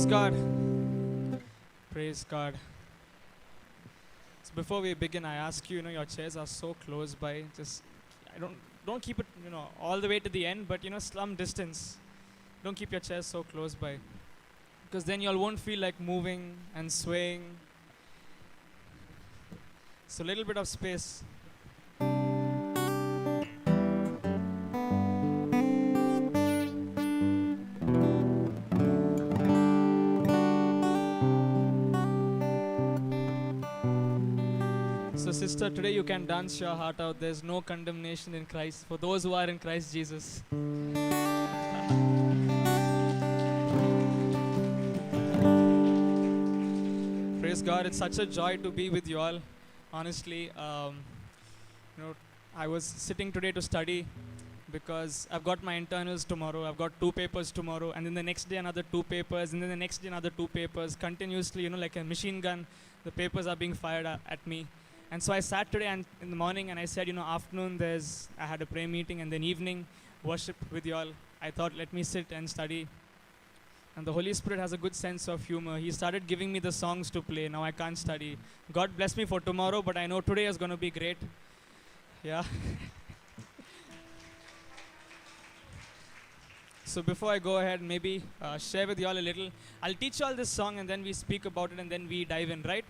Praise God. Praise God. So before we begin, I ask you, your chairs are so close by. Just, I don't keep it, all the way to the end, but some distance. Don't keep your chairs so close by, because then you all won't feel like moving and swaying. So a little bit of space. So sister, today you can dance your heart out. There's no condemnation in Christ for those who are in Christ Jesus. Praise God. It's such a joy to be with you all. Honestly, I was sitting today to study because I've got my internals tomorrow. I've got 2 papers tomorrow, and then the next day another 2 papers, and then the next day another 2 papers. Continuously, like a machine gun, the papers are being fired at me. And so I sat today and in the morning and I said, afternoon I had a prayer meeting, and then evening worship with you all. I thought, let me sit and study. And the Holy Spirit has a good sense of humor. He started giving me the songs to play. Now I can't study. God bless me for tomorrow, but I know today is going to be great. Yeah. So before I go ahead, maybe share with you all a little. I'll teach you all this song and then we speak about it and then we dive in, right?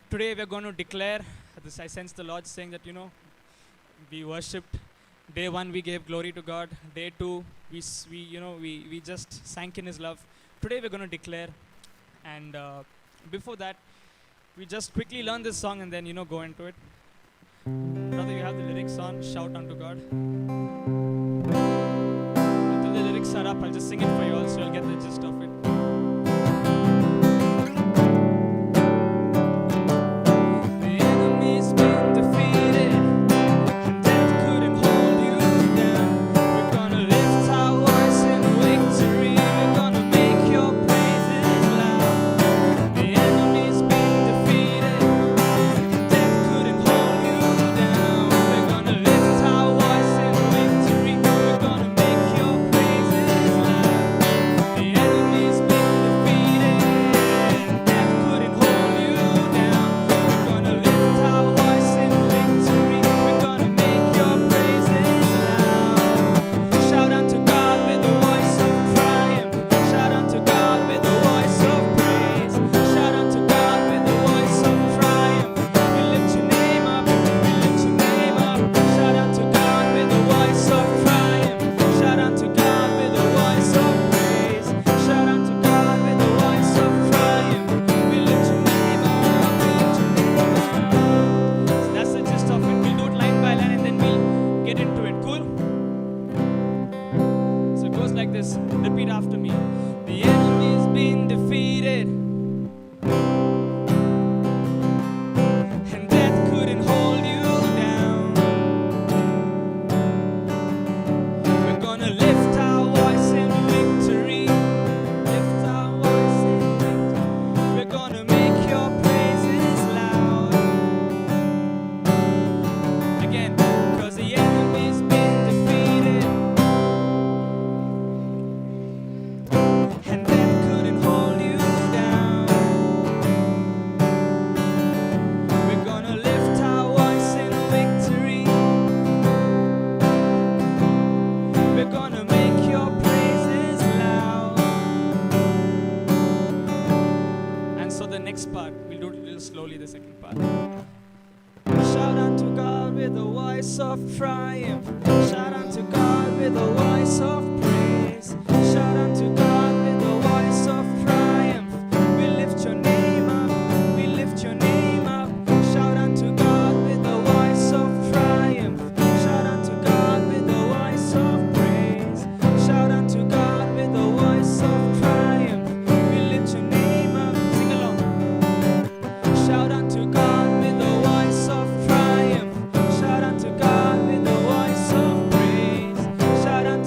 Today we're going to declare this. I sense the Lord saying that, we worshipped. Day 1 we gave glory to God. Day 2 we just sank in His love. Today we're going to declare. And before that, we just quickly learn this song and then go into it. Brother, you have the lyrics on. Shout unto God. Until the lyrics are up, I'll just sing it for you all so you'll get the gist of it.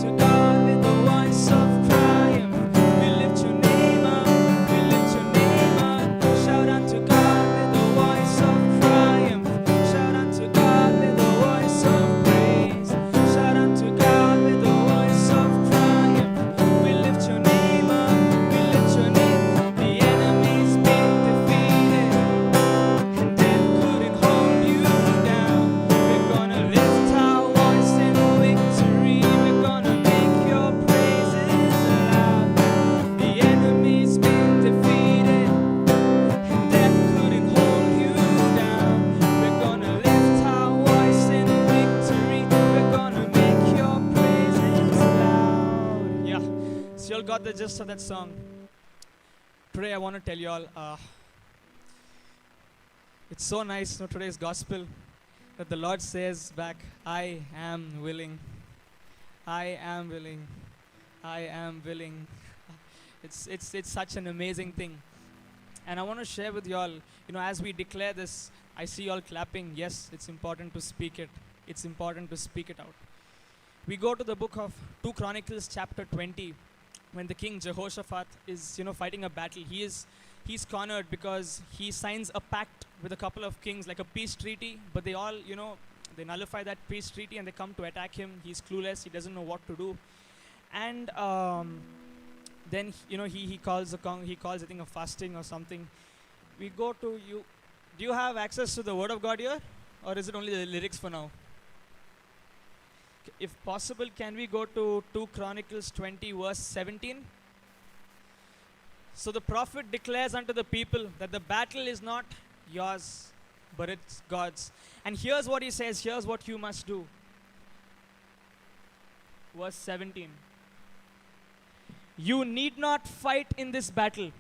God Yeah. So you all got the gist of that song. Today I want to tell you all, it's so nice, today's gospel, that the Lord says back, I am willing. I am willing. I am willing. It's such an amazing thing. And I want to share with you all, as we declare this, I see you all clapping. Yes, it's important to speak it. It's important to speak it out. We go to the book of 2 Chronicles chapter 20, when the king Jehoshaphat is, fighting a battle. He's cornered because he signs a pact with a couple of kings, like a peace treaty, but they all, they nullify that peace treaty and they come to attack him. He's clueless. He doesn't know what to do. And then, he calls, I think, a fasting or something. We go to you. Do you have access to the word of God here? Or is it only the lyrics for now? If possible, can we go to 2 Chronicles 20 verse 17? So the prophet declares unto the people that the battle is not yours, but it's God's. And here's what he says, here's what you must do. Verse 17. You need not fight in this battle.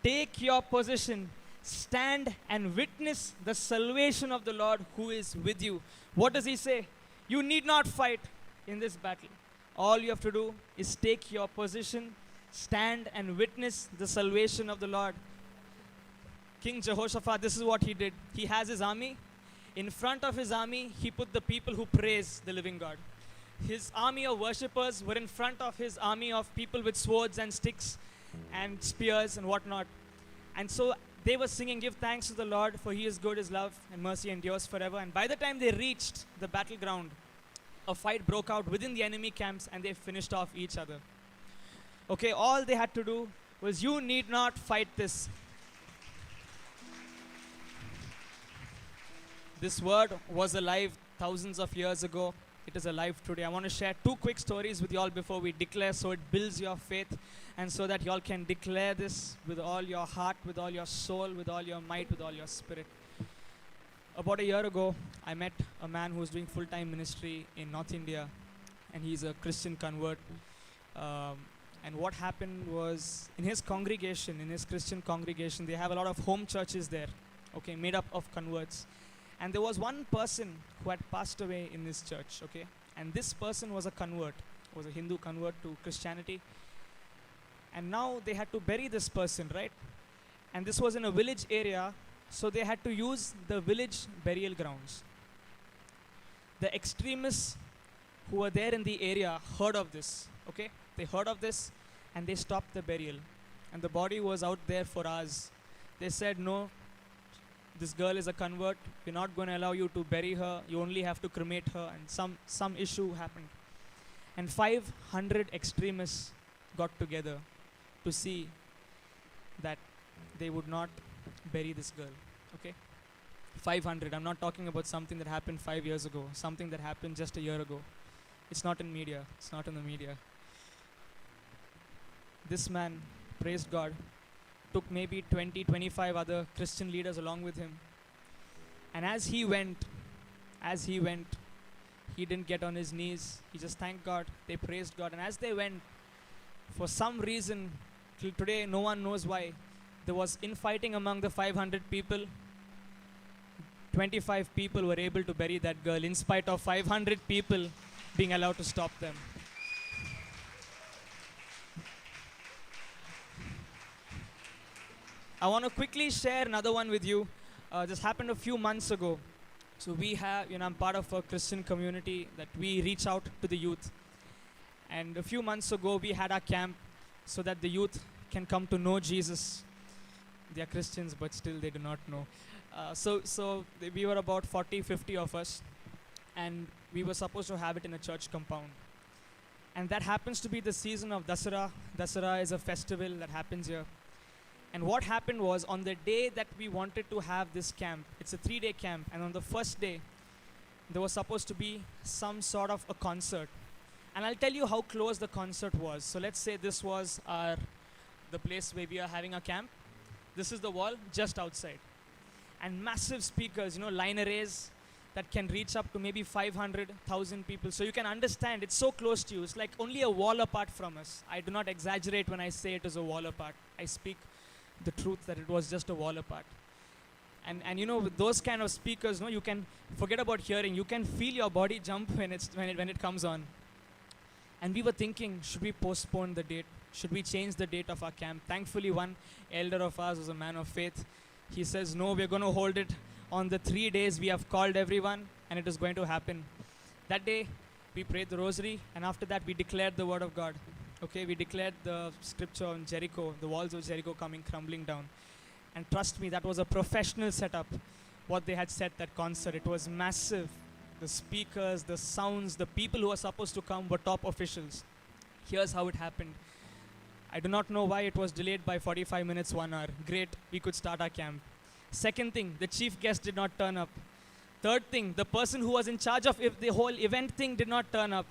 Take your position, stand and witness the salvation of the Lord who is with you. What does he say? You need not fight in this battle. All you have to do is take your position, stand and witness the salvation of the Lord. King Jehoshaphat, this is what he did. He has his army. In front of his army, he put the people who praise the living God. His army of worshippers were in front of his army of people with swords and sticks and spears and whatnot. And so they were singing, give thanks to the Lord, for he is good, his love and mercy endures forever. And by the time they reached the battleground, a fight broke out within the enemy camps and they finished off each other. Okay, all they had to do was, you need not fight this. This word was alive thousands of years ago. It is alive today. I want to share 2 quick stories with you all before we declare, so it builds your faith and so that you all can declare this with all your heart, with all your soul, with all your might, with all your spirit. About a year ago, I met a man who was doing full-time ministry in North India, and he's a Christian convert. And what happened was, in his congregation, in his Christian congregation, they have a lot of home churches there, okay, made up of converts. And there was one person who had passed away in this church, okay? And this person was a convert, was a Hindu convert to Christianity. And now they had to bury this person, right? And this was in a village area, so they had to use the village burial grounds. The extremists who were there in the area heard of this, okay? They heard of this and they stopped the burial. And the body was out there for hours. They said, no, this girl is a convert. We're not going to allow you to bury her. You only have to cremate her. And some issue happened. And 500 extremists got together to see that they would not bury this girl. Okay? 500. I'm not talking about something that happened 5 years ago. Something that happened just a year ago. It's not in media. It's not in the media. This man praised God. Took maybe 20, 25 other Christian leaders along with him. And as he went, he didn't get on his knees. He just thanked God. They praised God. And as they went, for some reason, till today, no one knows why, there was infighting among the 500 people. 25 people were able to bury that girl in spite of 500 people being allowed to stop them. I want to quickly share another one with you. This happened a few months ago. So we have, I'm part of a Christian community that we reach out to the youth. And a few months ago, we had our camp so that the youth can come to know Jesus. They are Christians, but still they do not know. So we were about 40, 50 of us. And we were supposed to have it in a church compound. And that happens to be the season of Dasara. Dasara is a festival that happens here. And what happened was, on the day that we wanted to have this camp, it's a 3-day camp, and on the first day, there was supposed to be some sort of a concert. And I'll tell you how close the concert was. So let's say this was the place where we are having a camp. This is the wall just outside. And massive speakers, line arrays that can reach up to maybe 500,000 people. So you can understand, it's so close to you. It's like only a wall apart from us. I do not exaggerate when I say it is a wall apart. I speak the truth that it was just a wall apart. And you know, with those kind of speakers, no, you can forget about hearing. You can feel your body jump when it comes on. And we were thinking, should we postpone the date? Should we change the date of our camp? Thankfully, one elder of ours was a man of faith. He says, no, we're going to hold it on the 3 days we have called everyone, and it is going to happen. That day, we prayed the rosary, and after that, we declared the word of God. Okay, we declared the scripture on Jericho, the walls of Jericho coming crumbling down. And trust me, that was a professional setup, what they had set that concert. It was massive. The speakers, the sounds, the people who were supposed to come were top officials. Here's how it happened. I do not know why it was delayed by 45 minutes, 1 hour. Great, we could start our camp. Second thing, the chief guest did not turn up. Third thing, the person who was in charge of the whole event thing did not turn up.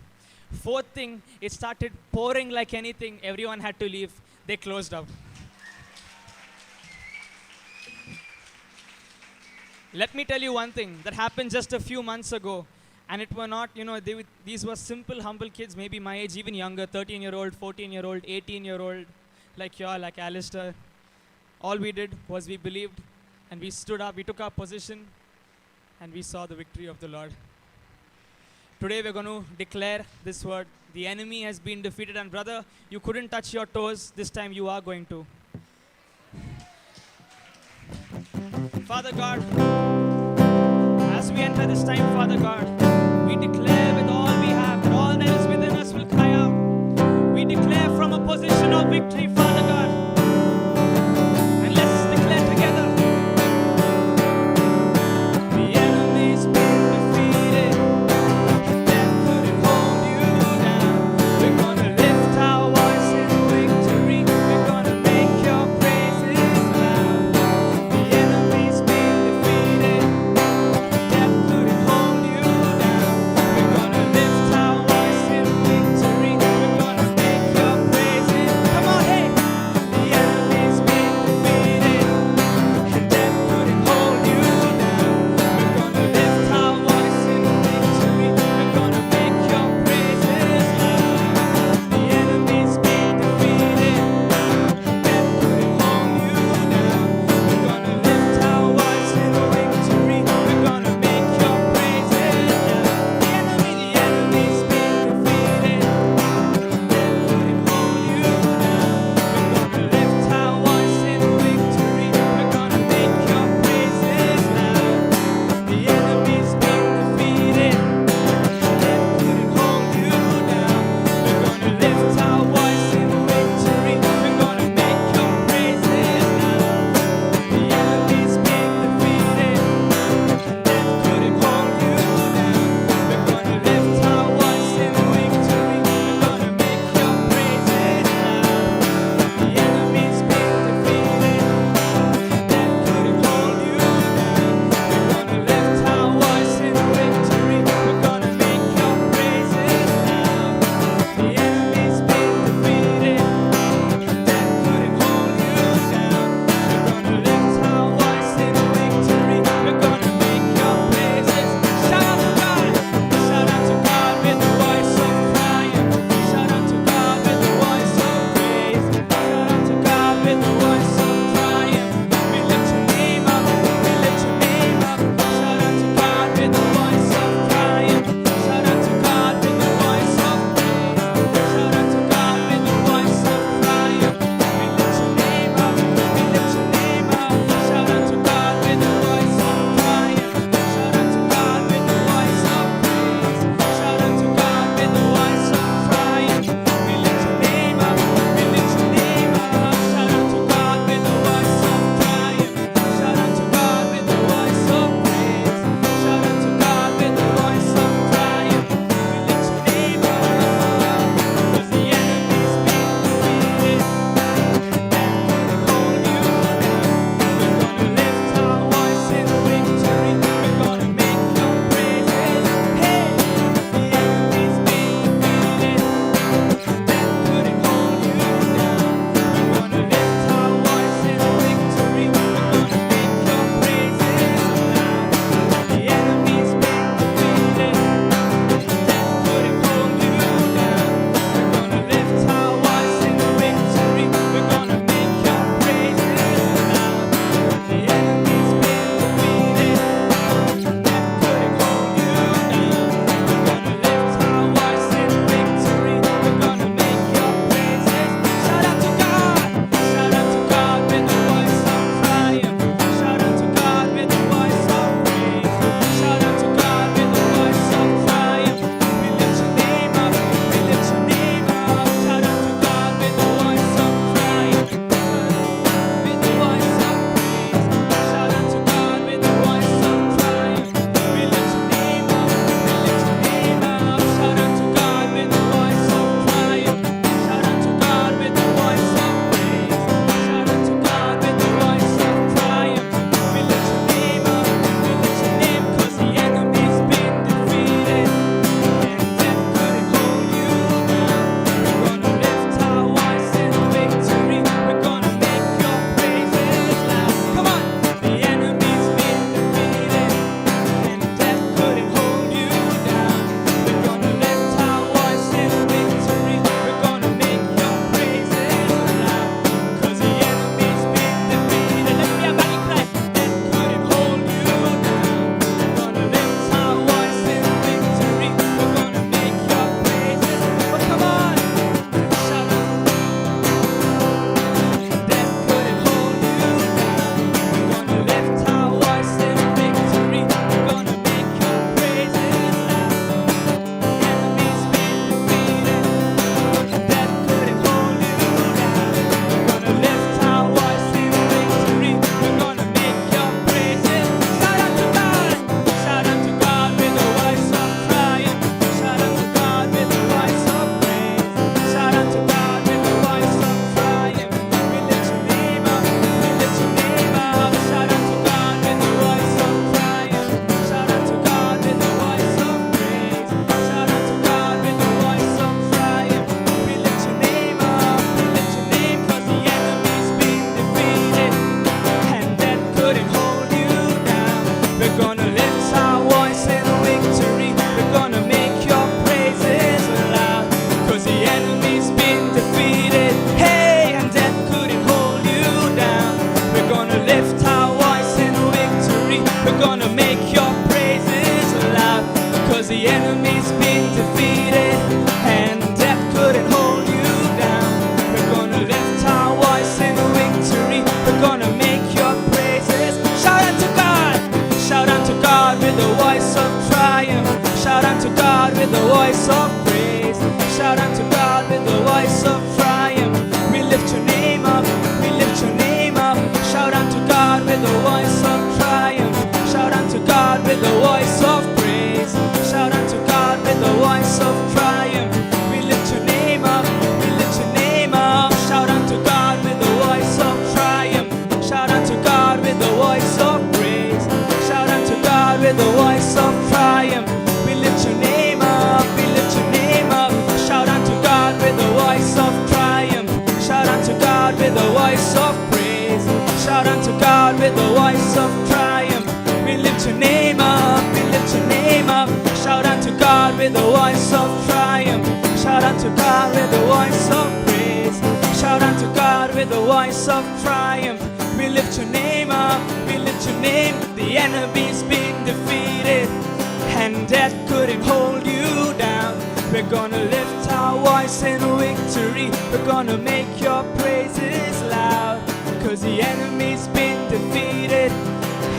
Fourth thing, it started pouring like anything. Everyone had to leave. They closed up. Let me tell you one thing that happened just a few months ago. And it were not, these were simple, humble kids, maybe my age, even younger, 13-year-old, 14-year-old, 18-year-old, like you all, like Alistair. All we did was we believed, and we stood up, we took our position, and we saw the victory of the Lord. Today we're going to declare this word. The enemy has been defeated, and brother, you couldn't touch your toes. This time you are going to. Father God, as we enter this time, Father God, we declare with all we have, that all that is within us will cry out. We declare from a position of victory, Father God. And let's declare together. The enemy's been defeated. Death couldn't hold you down. We're gonna lift our voice in victory. We're gonna make your praises loud. The enemy's been defeated. Death couldn't hold you down. We're gonna lift our voice in victory. We're gonna make your praises. Come on, hey! with a voice of praise. Shout unto God with a voice of triumph. We lift your name up, we lift your name up. Shout unto God with a voice of triumph. Shout unto God with a voice of praise. Shout unto God with a voice of triumph. We lift your name up, we lift your name. The enemy's been defeated, and death couldn't hold you down. We're gonna lift our voice in victory. We're gonna make your praises loud. Cause the enemy's been defeated,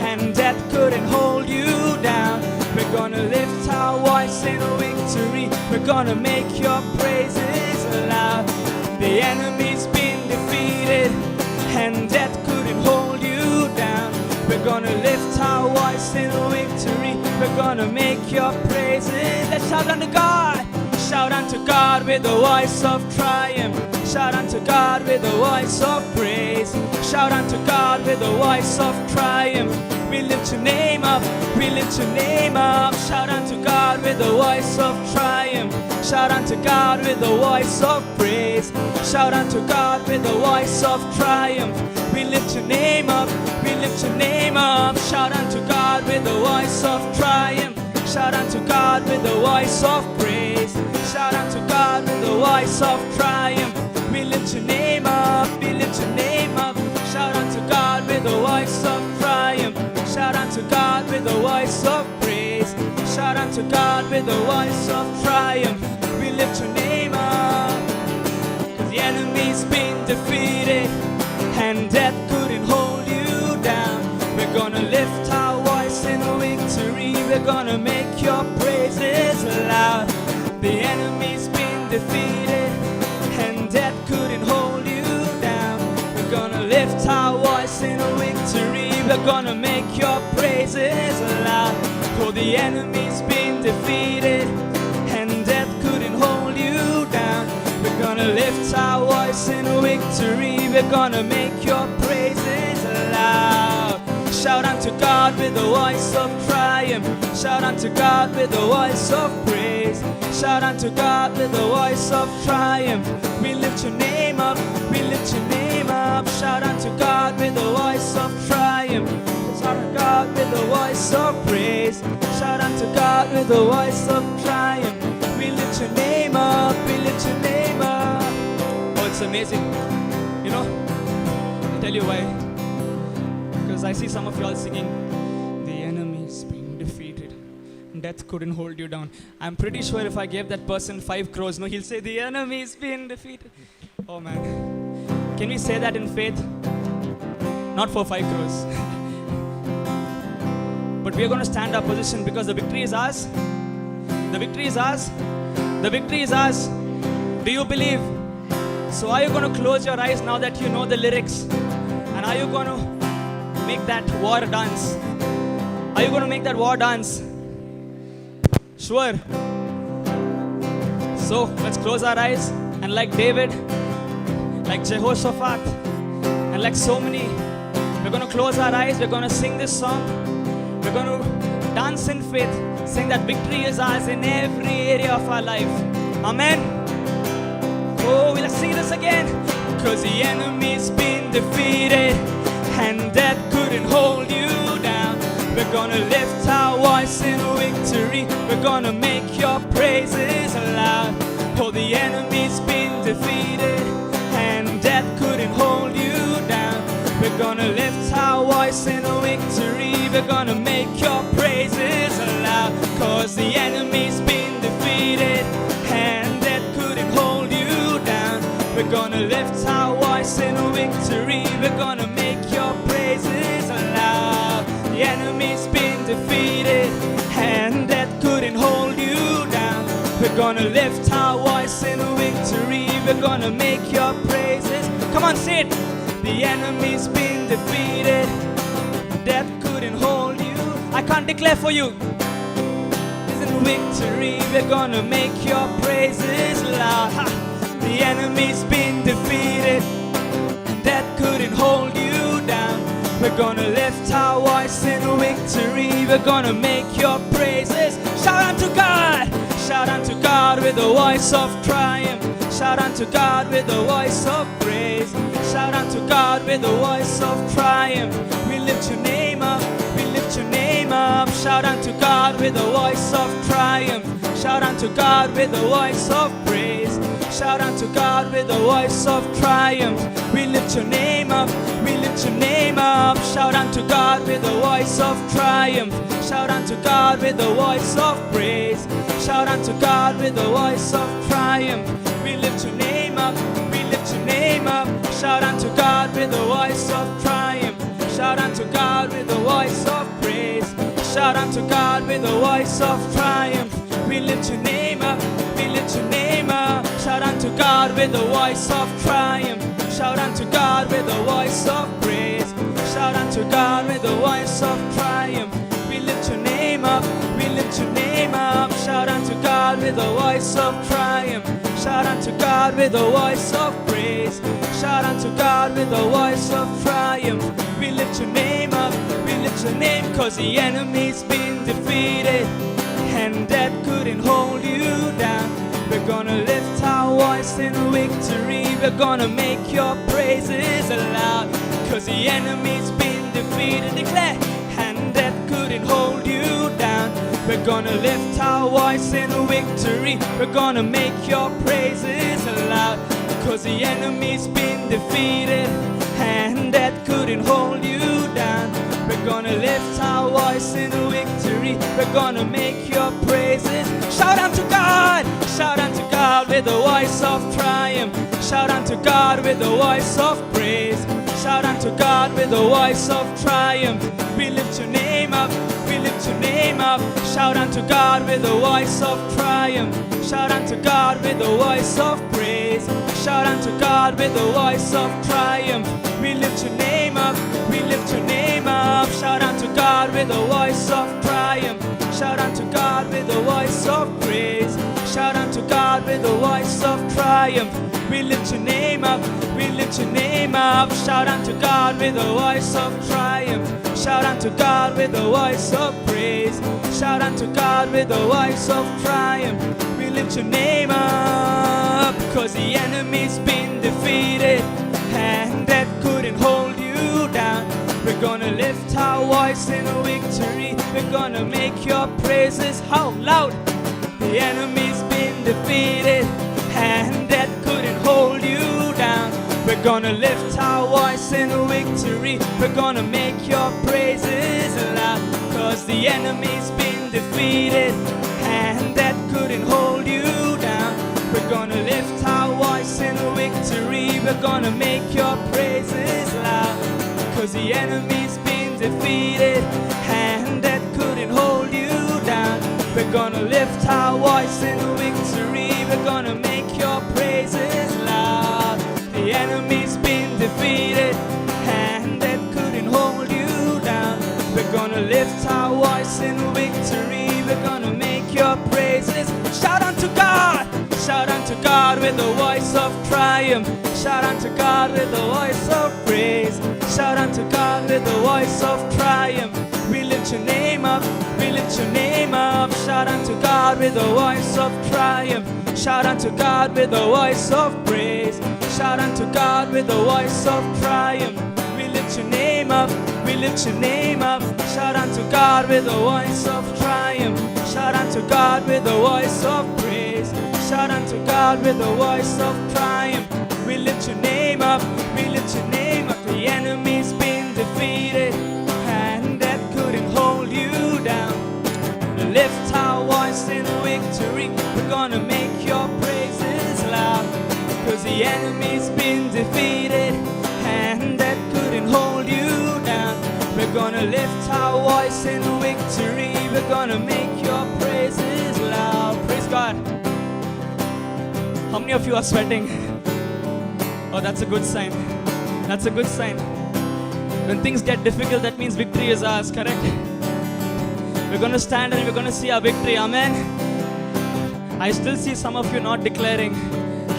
and death couldn't hold you down. We're gonna lift our voice in victory. We're gonna make your praises loud. The enemy's been defeated, and death couldn't hold you down. We're gonna lift our voice in victory. We're gonna make your praises. Let's shout unto God. Shout unto God with a voice of triumph. Shout unto God with a voice of praise. Shout unto God with a voice of triumph. We lift your name up, we lift your name up. Shout unto God with a voice of triumph. Shout unto God with a voice of praise. Shout unto God with a voice of triumph. We lift your name up, we lift your name up. Shout unto God with a voice of triumph. Shout unto God with a voice of praise. Shout unto God with a voice of triumph. We lift your name up, we lift your name up. Shout unto God with a voice of triumph. Shout unto God with a voice of praise. Shout unto God with a voice of triumph. We lift your name up. Cause the enemy's been defeated, and death couldn't hold you down. We're gonna lift our voice in victory. We're gonna make your praises loud. The enemy's been defeated, and death couldn't hold you down. We're gonna lift our voice in victory. We're gonna make your praises loud. For the enemy's been defeated, and death couldn't hold you down. We're gonna lift our voice in victory. We're gonna make your praises loud. Shout unto God with a voice of triumph. Shout unto God with a voice of praise. Shout unto God with a voice of triumph. We lift your name up, we lift your name up. Shout unto God with a voice of triumph. Shout unto God with a voice of praise. Shout unto God with a voice of triumph. We lift your name up, we lift your name up. Oh, it's amazing. You know, I'll tell you why. Because I see some of you all singing, the enemy's been defeated, death couldn't hold you down. I'm pretty sure if I gave that person 5 crores, no, he'll say, the enemy's been defeated. Oh man, can we say that in faith? Not for 5 crores. But we are going to stand our position because the victory is ours. The victory is ours. The victory is ours. Do you believe? So are you going to close your eyes now that you know the lyrics? And are you going to make that war dance? Are you going to make that war dance? Sure. So let's close our eyes, and like David, like Jehoshaphat, and like so many, we're going to close our eyes. We're going to sing this song. We're going to dance in faith, saying that victory is ours in every area of our life. Amen. Oh, let's sing this again. Because the enemy's been defeated, and death couldn't hold you down. We're gonna lift our voice in victory. We're gonna make your praises loud. For the enemy's been defeated, and death couldn't hold you down. We're gonna lift our voice in victory. We're gonna make your praises loud. Cause the enemy's been defeated, and death couldn't hold you down. We're gonna lift our voice in victory. We're gonna make your praises loud. The enemy's been defeated, and death couldn't hold you down. We're gonna lift our voice in victory. We're gonna make your praises. Come on, say it. The enemy's been defeated, death couldn't hold you. I can't declare for you. In victory, we're gonna make your praises loud. Ha. The enemy's been defeated, death couldn't hold you down. We're gonna lift our voice in victory. We're gonna make your praises. Shout unto God. Shout unto God with a voice of triumph. Shout unto God with the voice of praise. Shout unto God with the voice of triumph. We lift your name up, we lift your name up. Shout unto God with the voice of triumph. Shout unto God with the voice of praise. Shout unto God with the voice of triumph. We lift your name up, we lift your name up. Shout unto God with the voice of triumph. Shout unto God with the voice of praise. Shout unto God with the voice of triumph. We lift your name up, we lift your name up. Shout unto God with the voice of triumph. Shout unto God with the voice of praise. Shout unto God with the voice of triumph. We lift your name up, we lift your name up. Shout unto God with the voice of triumph. Shout unto God with the voice of praise. Shout unto God with the voice of triumph. We lift your name up, we lift your name up. Shout unto God with the voice of triumph. Shout unto God with the voice of praise. Shout unto God with the voice of triumph. We lift your name up, we lift your name, cause the enemy's been defeated and death couldn't hold you down. We're gonna lift our voice in victory. We're gonna make your praises aloud, cause the enemy's been defeated. Declare, and death couldn't hold you down. We're gonna lift our voice in victory. We're gonna make your praises aloud, cause the enemy's been defeated and death couldn't hold you down. We're gonna lift our voice in victory. We're gonna make your praises. Shout unto God, shout unto God with the voice of triumph. Shout unto God with the voice of praise. Shout unto God with the voice of triumph. We lift your name up, we lift your name up. Shout unto God with the voice of triumph. Shout unto God with the voice of praise. Shout unto God with the voice of triumph. We lift your name up, we lift your name up. Shout unto God with the voice of triumph. Shout unto God with the voice of praise. Shout unto God with the voice of triumph. We lift your name up, we lift your name up. Shout unto God with the voice of triumph. Shout unto God with the voice of praise. Shout unto God with the voice of triumph. We lift your name up, cause the enemy's been defeated and death couldn't hold you down. We're gonna lift our voice in victory. We're gonna make your praises how loud. The enemy's been defeated and death couldn't hold you down. We're gonna lift our voice in victory. We're gonna make your praises loud, cause the enemy's been defeated and death couldn't hold you down. We're gonna lift our voice in victory. We're gonna make your praises loud, cause the enemy's been defeated and death couldn't hold you down. We're gonna lift our voice in victory. We're gonna make your praises loud. The enemy's been defeated and death couldn't hold you down. We're gonna lift our voice in victory. We're gonna make your praises. Shout unto God, shout unto God with the voice of triumph. Shout unto God with the voice of praise. Shout unto God with the voice of triumph. We lift your name up, we lift your name up. Shout unto God with the voice of triumph. Shout unto God with the voice of praise. Shout unto God with the voice of triumph. We lift your name up, we lift your name up. Shout unto God with the voice of triumph. Shout unto God with the voice of praise. Shout unto God with the voice of triumph. We lift your name up, we lift your name up. The enemy's been defeated and death couldn't hold you down. Lift our voice in victory. We're gonna make your praises loud, cause the enemy's been defeated and death couldn't hold you down. We're gonna lift our voice in victory. We're gonna make your praises loud. Praise God. How many of you are sweating? Oh, that's a good sign. That's a good sign. When things get difficult, that means victory is ours, correct? We're going to stand and we're going to see our victory. Amen. I still see some of you not declaring.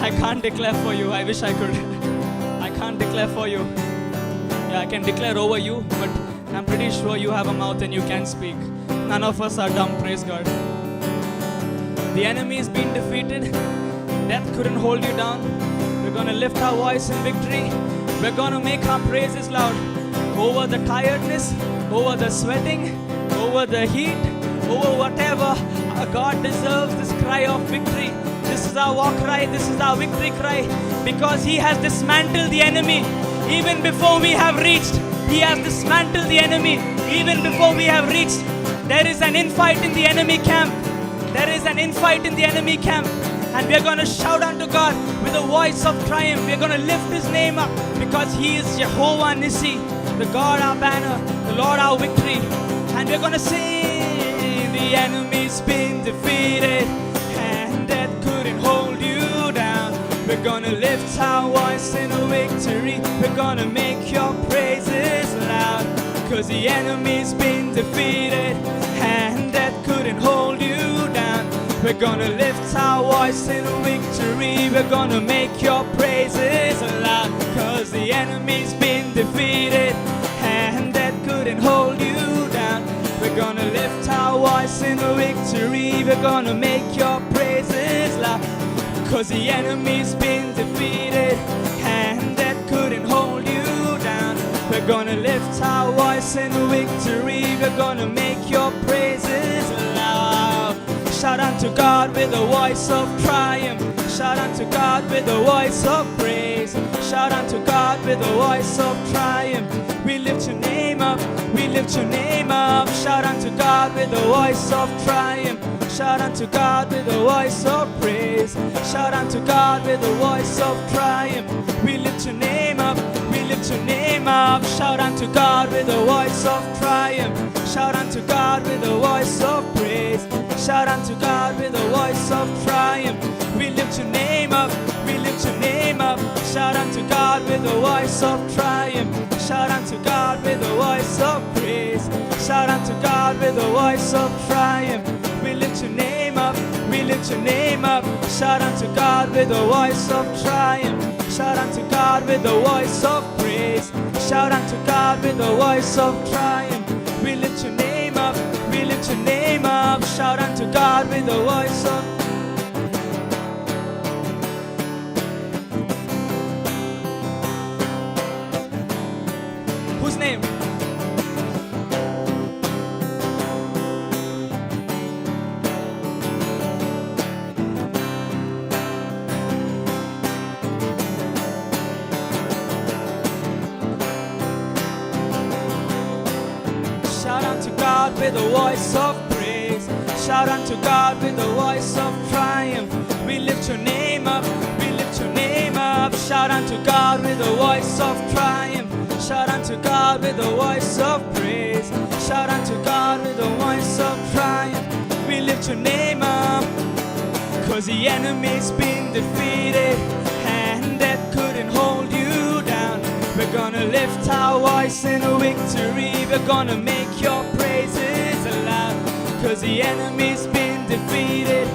I can't declare for you. I wish I could. I can't declare for you. Yeah, I can declare over you, but I'm pretty sure you have a mouth and you can speak. None of us are dumb, praise God. The enemy is being defeated Death couldn't hold you down. We're gonna lift our voice in victory. We're gonna make our praises loud. Over the tiredness, over the sweating, over the heat, over whatever, our God deserves this cry of victory. This is our war cry, this is our victory cry, because He has dismantled the enemy. Even before we have reached, He has dismantled the enemy. Even before we have reached, there is an infight in the enemy camp. There is an infight in the enemy camp. And we are going to shout unto God with a voice of triumph. We are going to lift His name up, because He is Jehovah Nissi, the God our banner, the Lord our victory. And we are going to sing, the enemy's been defeated, and death couldn't hold you down. We're going to lift our voice in a victory. We're going to make your praises loud, because the enemy's been defeated, and death couldn't hold you down. We're gonna lift our voice in victory. We're gonna make your praises loud, cause the enemy's been defeated, and that couldn't hold you down. We're gonna lift our voice in victory. We're gonna make your praises loud, cause the enemy's been defeated, and that couldn't hold you down. We're gonna lift our voice in victory. We're gonna make your praises loud. Shout unto God with a voice of triumph. Shout unto God with a voice of praise. Shout unto God with a voice of triumph. We lift your name up, we lift your name up. Shout unto God with a voice of triumph. Shout unto God with a voice of praise. Shout unto God with a voice of triumph. We lift your name up, we lift your name up. Shout unto God with a voice of triumph. Shout unto God with a voice of praise. Shout unto God with a voice of triumph. We lift your name up, we lift your name up. Shout unto God with a voice of triumph. Shout unto God with a voice of praise. Shout unto God with a voice of triumph. We lift your name up, we lift your name up. Shout unto God with a voice of triumph. Shout unto God with a voice of praise. Shout unto God with a voice of triumph. We lift your name up, we lift your name up. Shout unto God with a voice of whose name? Shout unto God with a voice of praise. Shout unto God with a voice of triumph. We lift your name up, we lift your name up. Shout unto God with a voice of triumph. Shout unto God with a voice of praise. Shout unto God with a voice of triumph. We lift your name up, cause the enemy's been defeated, and death couldn't hold you down. We're gonna lift our voice in victory. We're gonna make your praises loud, cause the enemy's been defeated,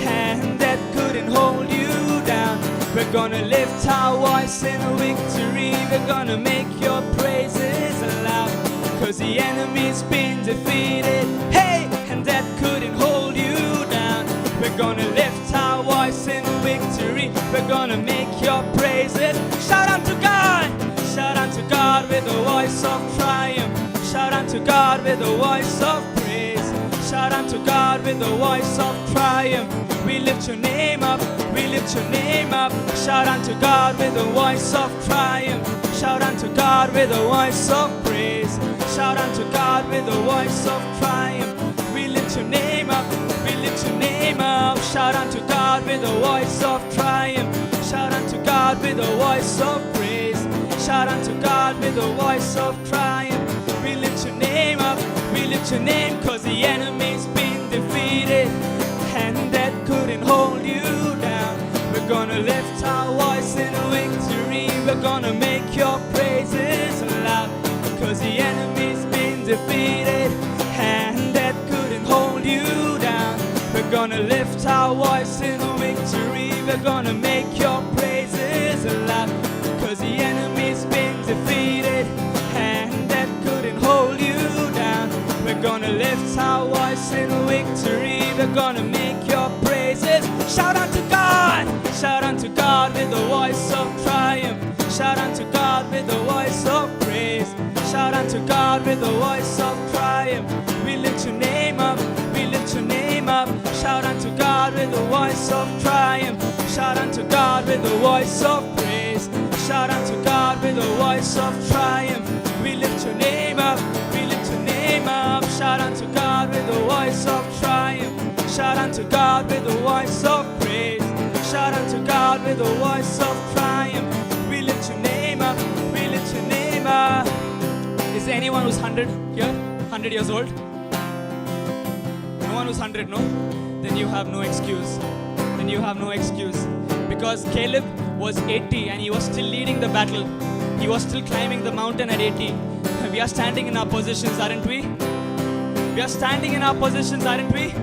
and death couldn't hold you down. We're gonna lift our voice in victory. We're gonna make your praises loud, cause the enemy's been defeated, hey, and death couldn't hold you down. We're gonna lift our voice in victory. We're gonna make your praises. Shout unto God, shout unto God with a voice of triumph. Shout unto God with a voice of praise. Shout unto God with a voice of triumph. We lift your name up, we lift your name up. Shout unto God with a voice of triumph. Shout unto God with a voice of praise. Shout unto God with a voice of triumph. We lift your name up, we lift your name up. Shout unto God with a voice of triumph. Shout unto God with a voice of praise. Shout unto God with a voice of triumph. We lift your name up, we lift your name, cause the enemy's been defeated, and death couldn't hold you down. We're gonna lift our voice in victory. We're gonna make your praises loud, cause the enemy's been defeated, and death couldn't hold you down. We're gonna lift our voice in victory. We're gonna make your praises loud, cause the enemy's been defeated, and death couldn't hold you down. We're gonna lift our voice in victory. We're gonna make your praises. Shout unto God, Shout unto God with the voice of triumph. Shout unto God with the voice of praise. Shout unto God with the voice of triumph. We lift your name up, we lift your name up. Shout unto God with the voice of triumph. Shout unto God with the voice of praise. Shout unto God with the voice of triumph. We lift your name up, we lift your name up. Shout unto God with the voice of triumph. Shout unto God with the voice of praise. Shout unto God with the voice of triumph. We lift your name up, we lift your name up. Is there anyone who's 100 here? 100 years old? No one who's 100, no? Then you have no excuse. Then you have no excuse. Because Caleb was 80 and he was still leading the battle. He was still climbing the mountain at 80. We are standing in our positions, aren't we? We are standing in our positions, aren't we?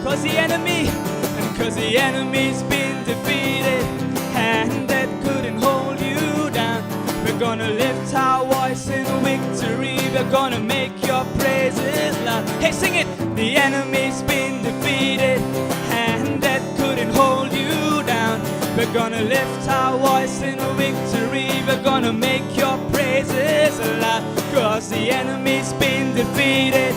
Cause the enemy's been defeated, and that couldn't hold you down. We're gonna lift our voice in victory. We're gonna make your praises loud. Hey, sing it! The enemy's been defeated, and that couldn't hold you down. We're gonna lift our voice in victory. We're gonna make your praises loud. Cause the enemy's been defeated,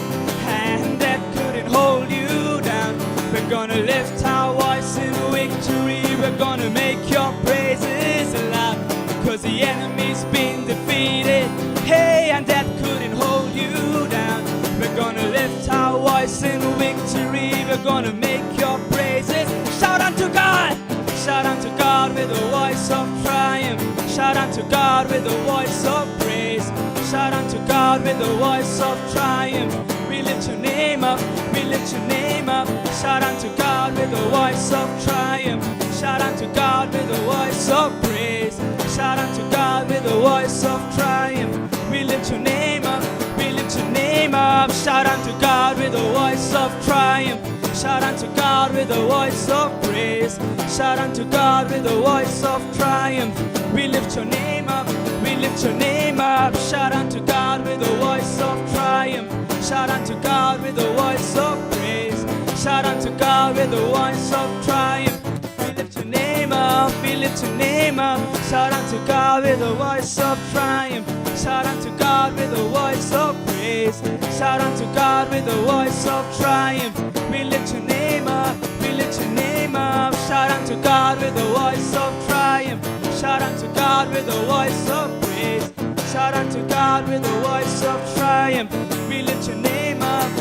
and that couldn't hold you down. We're gonna lift our voice in victory. We're gonna make your praises loud. Cause the enemy's been defeated, hey, and that couldn't hold you down. We're gonna lift our voice in victory. We're gonna make your praises. Shout unto God! Shout unto God with a voice of triumph. Shout unto God with a voice of praise. Shout unto God with a voice of triumph. We lift your name up, we lift your name up. Shout unto God with a voice of triumph. Shout unto God with a voice of praise. Shout unto God with a voice of triumph. We lift your name up, we lift your name up. Shout unto God with a voice of triumph. Shout unto God with a voice of praise. Shout unto God with a voice of triumph. We lift your name up, we lift your name up. Shout unto God with a voice of triumph. Shout unto God with a voice of praise. Shout unto God with a voice of triumph. We lift your name up, we lift your name up. Shout unto God with a voice of triumph. Shout unto God with a voice of praise. Shout unto God with a voice of triumph. We lift your name up, we lift your name up. Shout unto God with a voice of triumph. Shout unto God with a voice of praise. Shout unto God with a voice of triumph. We lift your name up.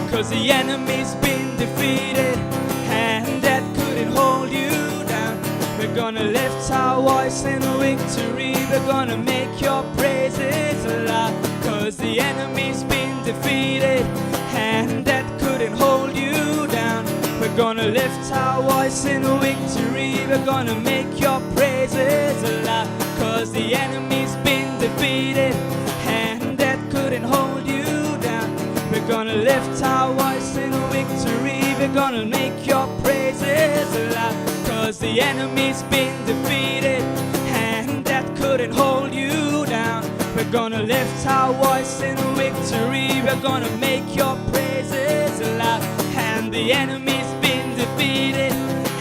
Cause the enemy's been defeated, and that couldn't hold you down. We're gonna lift our voice in victory. We're gonna make your praises loud. Cause the enemy's been defeated, and that couldn't hold you down. We're gonna lift our voice in victory. We're gonna make your praises loud. Cause the enemy's been defeated, and that couldn't hold you down. We're gonna lift our voice in victory. We're gonna make your praises loud. Cause the enemy's been defeated, and that couldn't hold you down. We're gonna lift our voice in victory. We're gonna make your praises loud. And the enemy's been defeated,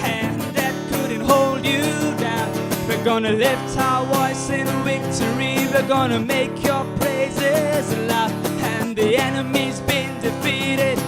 and that couldn't hold you down. We're gonna lift our voice in victory. We're gonna make your praises loud. And the enemy's been defeated,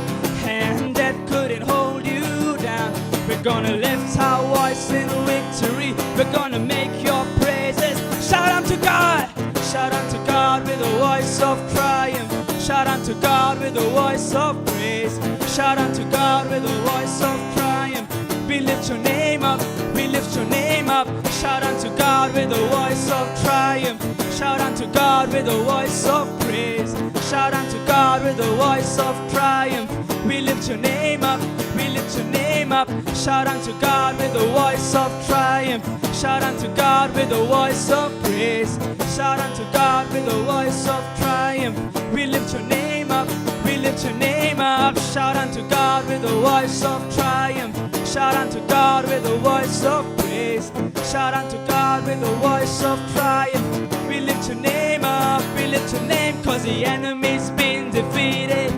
and that couldn't hold you down. We're gonna lift our voice in victory. We're gonna make your praises. Shout unto God! Shout unto God with a voice of triumph. Shout unto God with a voice of praise. Shout unto God with a voice of triumph. We lift your name up, we lift your name up. Shout unto God with a voice of triumph. Shout unto God with a voice of praise. Shout unto God with a voice of triumph. We lift your name up, we lift your name up. Shout unto God with a voice of triumph. Shout unto God with a voice of praise. Shout unto God with a voice of triumph. We lift your name up, we lift your name up. Shout unto God with a voice of triumph. Shout unto God with a voice of praise. Shout unto God with a voice of triumph. We lift your name up, we lift your name. Cause the enemy's been defeated,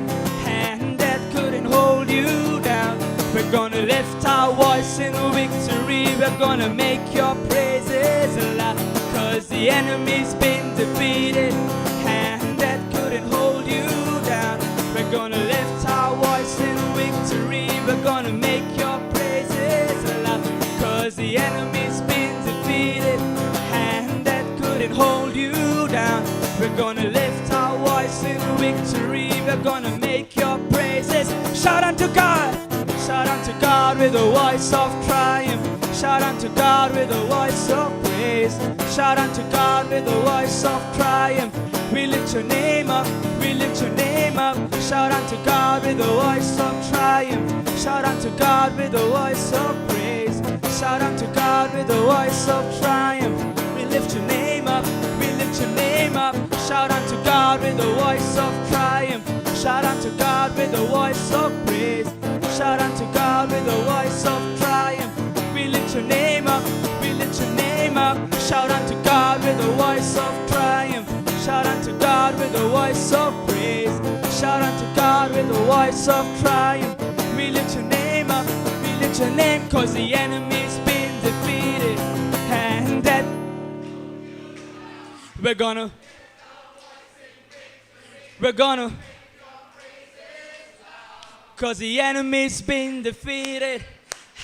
and that couldn't hold you down. We're gonna lift our voice in victory. We're gonna make your praises loud, 'cause the enemy's been defeated, hand that couldn't hold you down. We're gonna lift our voice in victory. We're gonna make your praises loud, 'cause the enemy's been defeated, hand that couldn't hold you down. We're gonna lift our voice in victory. We're gonna make your praises. Shout unto God. Shout unto God with a voice of triumph. Shout unto God with a voice of praise. Shout unto God with a voice of triumph. We lift your name up. We lift your name up. Shout unto God with a voice of triumph. Shout unto God with a voice of praise. Shout unto God with a voice of triumph. We lift your name up. We lift your name up. Shout unto God with a voice of triumph. Shout unto God with a voice of praise. Shout unto God with a voice of triumph. We lift your name up. We lift your name up. Shout unto God with a voice of triumph. Shout unto God with a voice of praise. Shout unto God with a voice of triumph. We lift your name up. We lift your name, 'cause the enemy's been defeated, and that we're gonna We're gonna, 'cause the enemy's been defeated,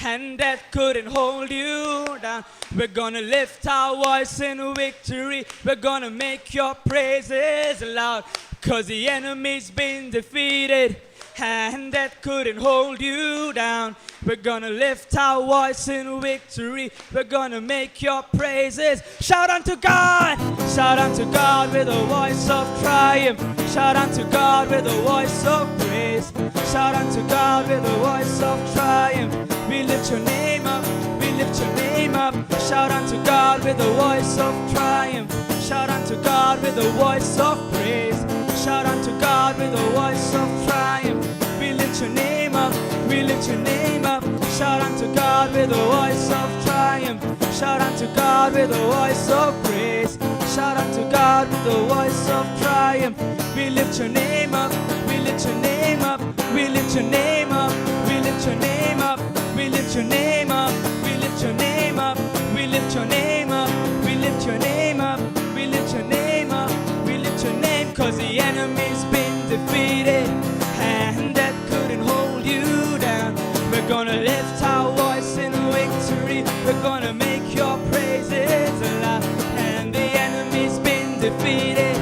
and that couldn't hold you down. We're gonna lift our voice in victory. We're gonna make your praises loud, 'cause the enemy's been defeated, and that couldn't hold you down. We're gonna lift our voice in victory. We're gonna make your praises. Shout unto God. Shout unto God with a voice of triumph. Shout unto God with a voice of praise. Shout unto God with a voice of triumph. We lift your name up. We lift your name up. Shout unto God with a voice of triumph. Shout unto God with a voice of praise. Shout unto God with a voice of triumph. We lift your name up. We lift your name up. Shout unto God with a voice of triumph. Shout unto God with a voice of praise. Shout unto God with a voice of triumph. We lift your name up. We lift your name up. We lift your name up. We lift your name up. We lift your name up. We lift your name up. We lift your name up. We lift your name up. We lift your name up. We lift your name, 'cause the enemy's been defeated, and that couldn't hold you down. We're gonna lift our voice in victory. We're gonna make your praises loud, and the enemy's been defeated,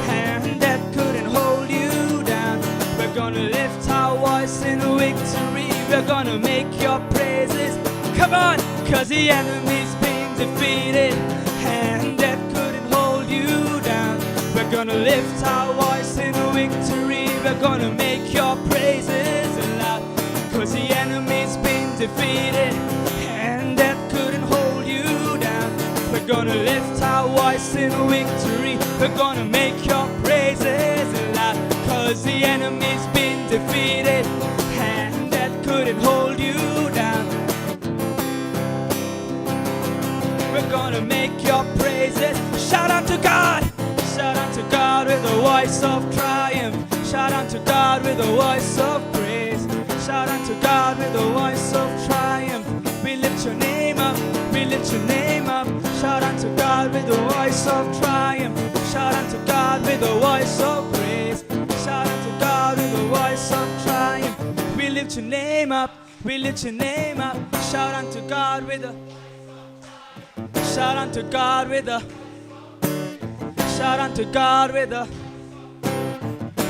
and that couldn't hold you down. We're gonna lift our voice in victory. We're gonna make your praises. Come on, 'cause the enemy's been defeated, and that couldn't hold you down. We're gonna lift our voice in victory. We're gonna make your praises loud, 'cause the enemy's been defeated, and that couldn't hold you down. We're gonna lift our voice in victory. We're gonna make your praises loud, 'cause the enemy's been defeated, and that couldn't hold you down. We're gonna make your praises. Shout out to God. Shout unto God with a voice of triumph. Shout unto God with a voice of praise. Shout unto God with a voice of triumph. We lift your name up. We lift your name up. Shout unto God with a voice of triumph. Shout unto God with a voice of praise. Shout unto God with a voice of triumph. We lift your name up. We lift your name up. Shout unto God with a. Shout unto God with a. Shout unto God with a.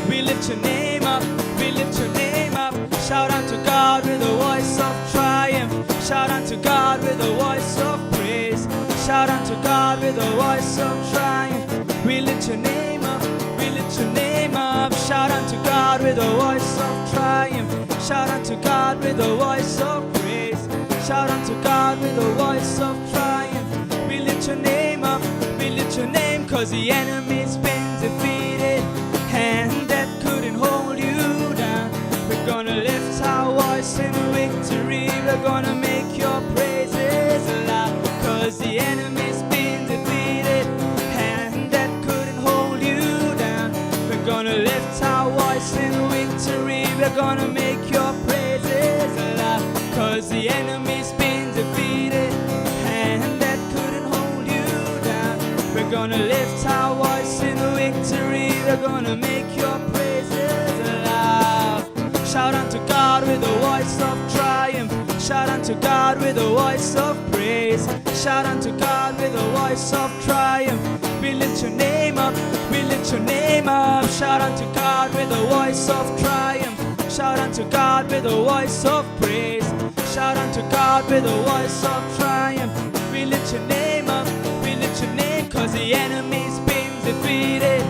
We lift your name up. We lift your name up. Shout unto God with a voice of triumph. Shout unto God with a voice of praise. Shout unto God with a voice of triumph. We lift your name up. We lift your name up. Shout unto God with a voice of triumph. Shout unto God with a voice of praise. Shout unto God with a voice of triumph. We lift your name up. We lift your name, 'cause the enemy's been defeated, and that couldn't hold you down. We're gonna lift our voice in victory. We're gonna make your praises loud, 'cause the enemy's been defeated, and that couldn't hold you down. We're gonna lift our voice in victory. We're gonna make your praises loud, 'cause the enemy's been defeated, We're gonna lift our voice in victory. We're gonna make your praises loud. Shout unto God with a voice of triumph. Shout unto God with a voice of praise. Shout unto God with a voice of triumph. We lift your name up, we lift your name up. Shout unto God with a voice of triumph. Shout unto God with a voice of praise. Shout unto God with a voice of triumph. We lift your name up, we lift your name, 'cause the enemy's been defeated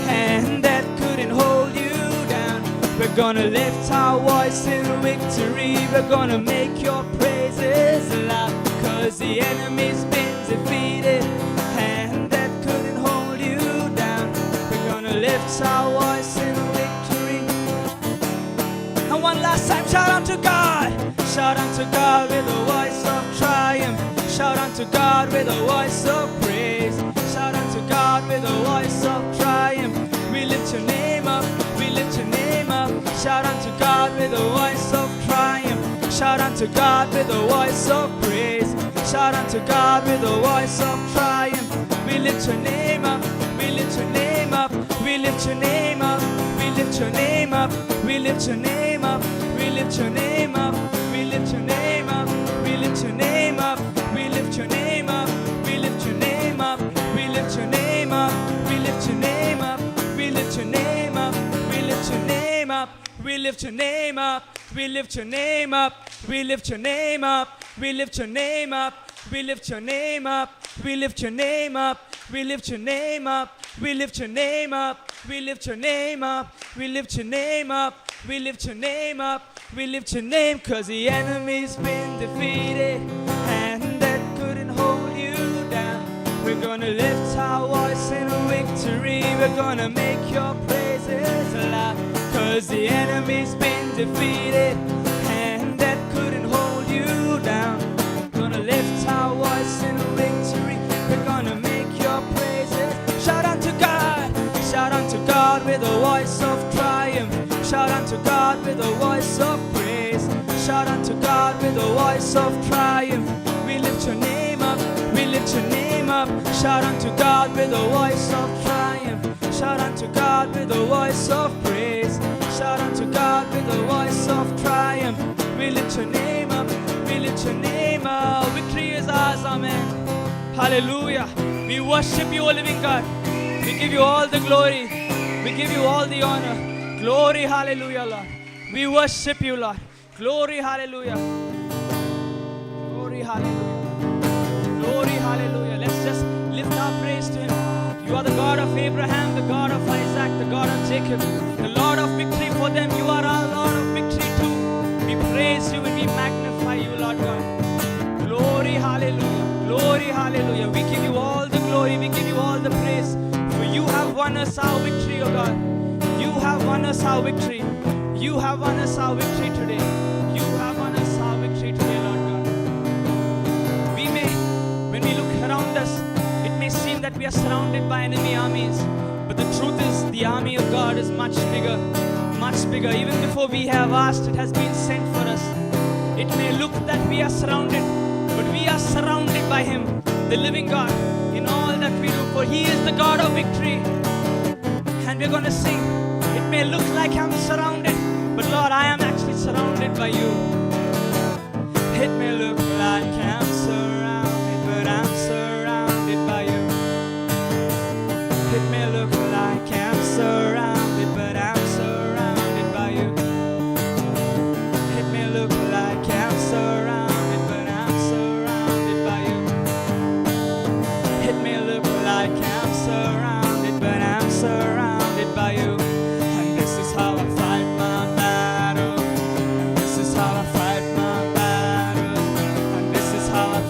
and that couldn't hold you down. We're gonna lift our voice in victory. We're gonna make your praises loud, 'cause the enemy's been defeated and that couldn't hold you down. We're gonna lift our voice in victory. And one last time, shout unto God. Shout unto God with a voice of triumph. Shout unto God with a voice of praise. Shout unto God with a voice of triumph. We lift your name up, we lift your name up. Shout unto God with a voice of triumph. Shout unto God with a voice of praise. Shout unto God with a voice of triumph. We lift your name up, we lift your name up. We lift your name up, we lift your name up. We lift your name up, we lift your name up. We lift your name up, we lift your name up. We lift your name up, we lift your name up. We lift your name up, we lift your name up. We lift your name up, we lift your name up. We lift your name up, we lift your name up. We lift your name up, we lift your name up. We lift your name up, we lift your name up. We lift your name up, we lift your name up. We lift your name up, we lift your name up. We lift your name up, we lift your name, 'cause the enemy's been defeated and that couldn't hold you down. We're gonna lift our voice in victory. We're gonna make your praises loud, 'cause the enemy's been defeated and that couldn't hold you down. We're gonna lift our voice in victory. We're gonna make your praises. Shout unto God, shout unto God with a voice of triumph. Shout unto God with a voice of praise. Shout unto God with a voice of triumph. We lift your name up, we lift your name up. Shout unto God with a voice of triumph. Shout unto God with a voice of praise. Shout unto God with a voice of triumph. We lift your name up, we lift your name up. Victory is ours, amen. Hallelujah. We worship you, O living God. We give you all the glory. We give you all the honor. Glory, hallelujah, Lord. We worship you, Lord. Glory, hallelujah. Glory, hallelujah. Glory, hallelujah. Let's just lift our praise to Him. You are the God of Abraham, the God of Isaac, the God of Jacob, the Lord of victory for them. You are our Lord of victory too. We praise you and we magnify you, Lord God. Glory, hallelujah. Glory, hallelujah. We give you all the glory. We give you all the praise. For you have won us our victory, O God. You have won us our victory. You have won us our victory today. You have won us our victory today, Lord God. When we look around us, it may seem that we are surrounded by enemy armies. But the truth is, the army of God is much bigger, much bigger. Even before we have asked, it has been sent for us. It may look that we are surrounded, but we are surrounded by Him, the living God, in all that we do. For He is the God of victory. And we're going to sing. It may look like I'm surrounded, but Lord, I am actually surrounded by you. It may look like I'm surrounded, but I'm surrounded by you. It may look like I'm surrounded, but I'm surrounded by you. It may look like I'm surrounded, but I'm surrounded by you. It may look like I'm surrounded, but I'm surrounded by you. And this is how I fight my battle. And this is how I fight my battle. And this is how I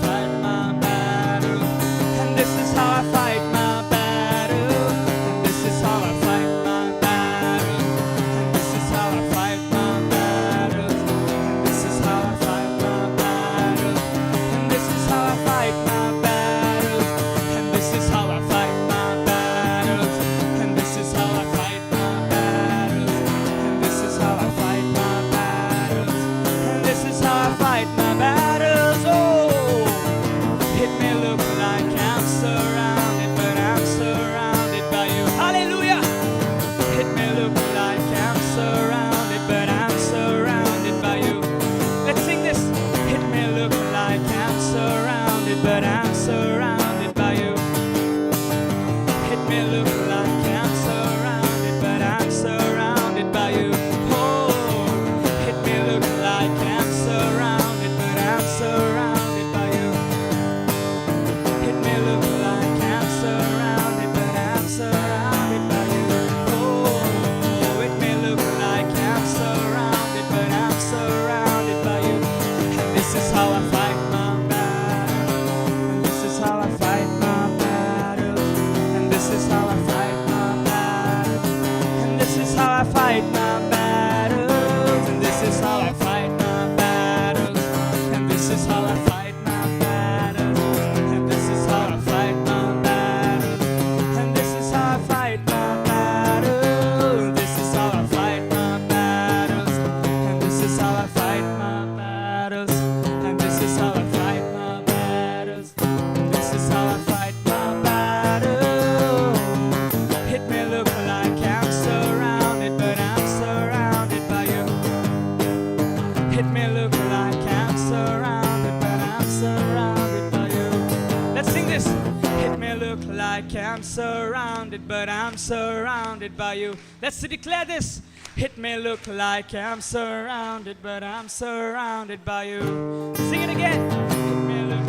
look like I'm surrounded, but I'm surrounded by you. Let's declare this. It may look like I'm surrounded, but I'm surrounded by you. Sing it again. It may look.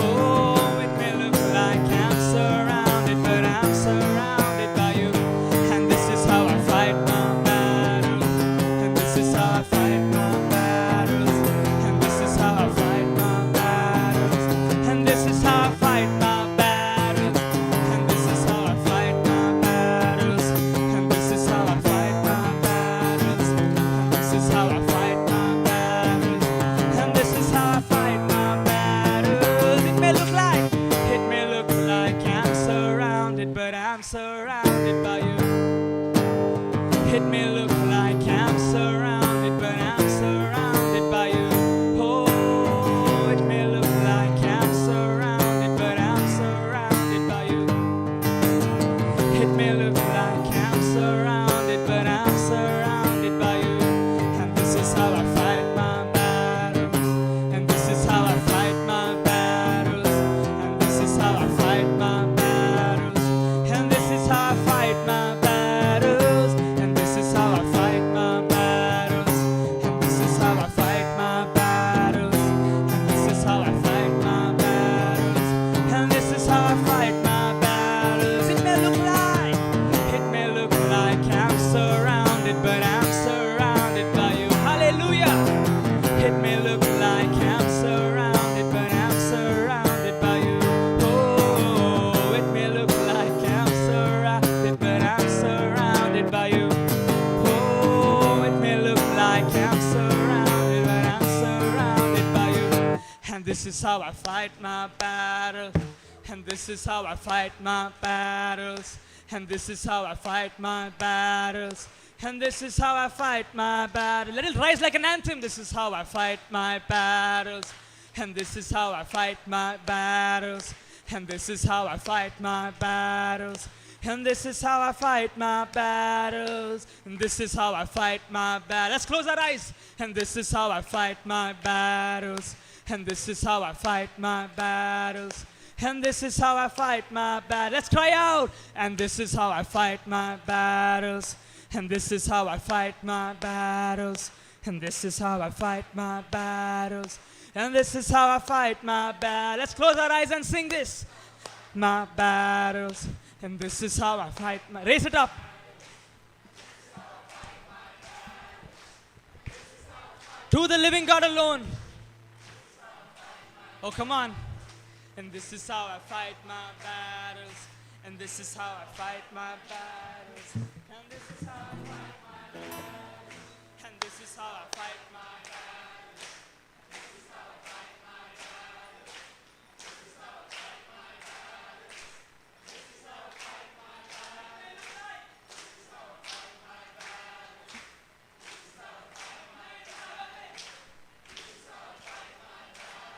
Oh, it may look like I'm surrounded, but I'm surrounded by you. And this is how I fight my battles. And this is how I fight my battles. And this is how I fight my battles. And this is how I fight my battles. And this is how I fight my battles. And this is how I fight my battles. And this is how I fight my battles. And this is how I fight my battles. It may look like I'm surrounded, but I'm surrounded by you. It may look like I'm surrounded, but I'm surrounded by you. Oh, it may look like I'm surrounded, but I'm surrounded by you. It may look like I'm surrounded, but I'm surrounded by you. And this is how I fight my battles. And this is how I fight my battles. And this is how I fight my battles. And this is how I fight my battles. And this is how I fight my battles. And this is how I fight my battles. And this is how I fight my battles. And this is how I fight my battles. It may look like I'm surrounded, but I'm surrounded by you. Hallelujah. It may look like I'm surrounded, but I'm surrounded by you. Oh, it may look like I'm surrounded, but I'm surrounded by you. Oh, it may look like I'm surrounded, but I'm surrounded by you. And this is how I fight my battle. And this is how I fight my battles. And this is how I fight my battles. And this is how I fight my battle. Let it rise like an anthem. This is how I fight my battles. And this is how I fight my battles. And this is how I fight my battles. And this is how I fight my battles. And this is how I fight my battles. Let's close our eyes. And this is how I fight my battles. And this is how I fight my battles. And this is how I fight my battles. Let's cry out. And this is how I fight my battles. And this is how I fight my battles. And this is how I fight my battles. And this is how I fight my battles. Let's close our eyes and sing this. My battles. And this is how I fight my... Raise it up. To the living God alone. Oh, come on. And this is how I fight my battles. And this is how I fight my battles. And this is how I fight my battles. And this is how I fight my battles. This is how I fight my battles. This is how I fight my battles. This is how I fight my battles. This is how I fight my battles. This is how I fight my battles. This is how I fight my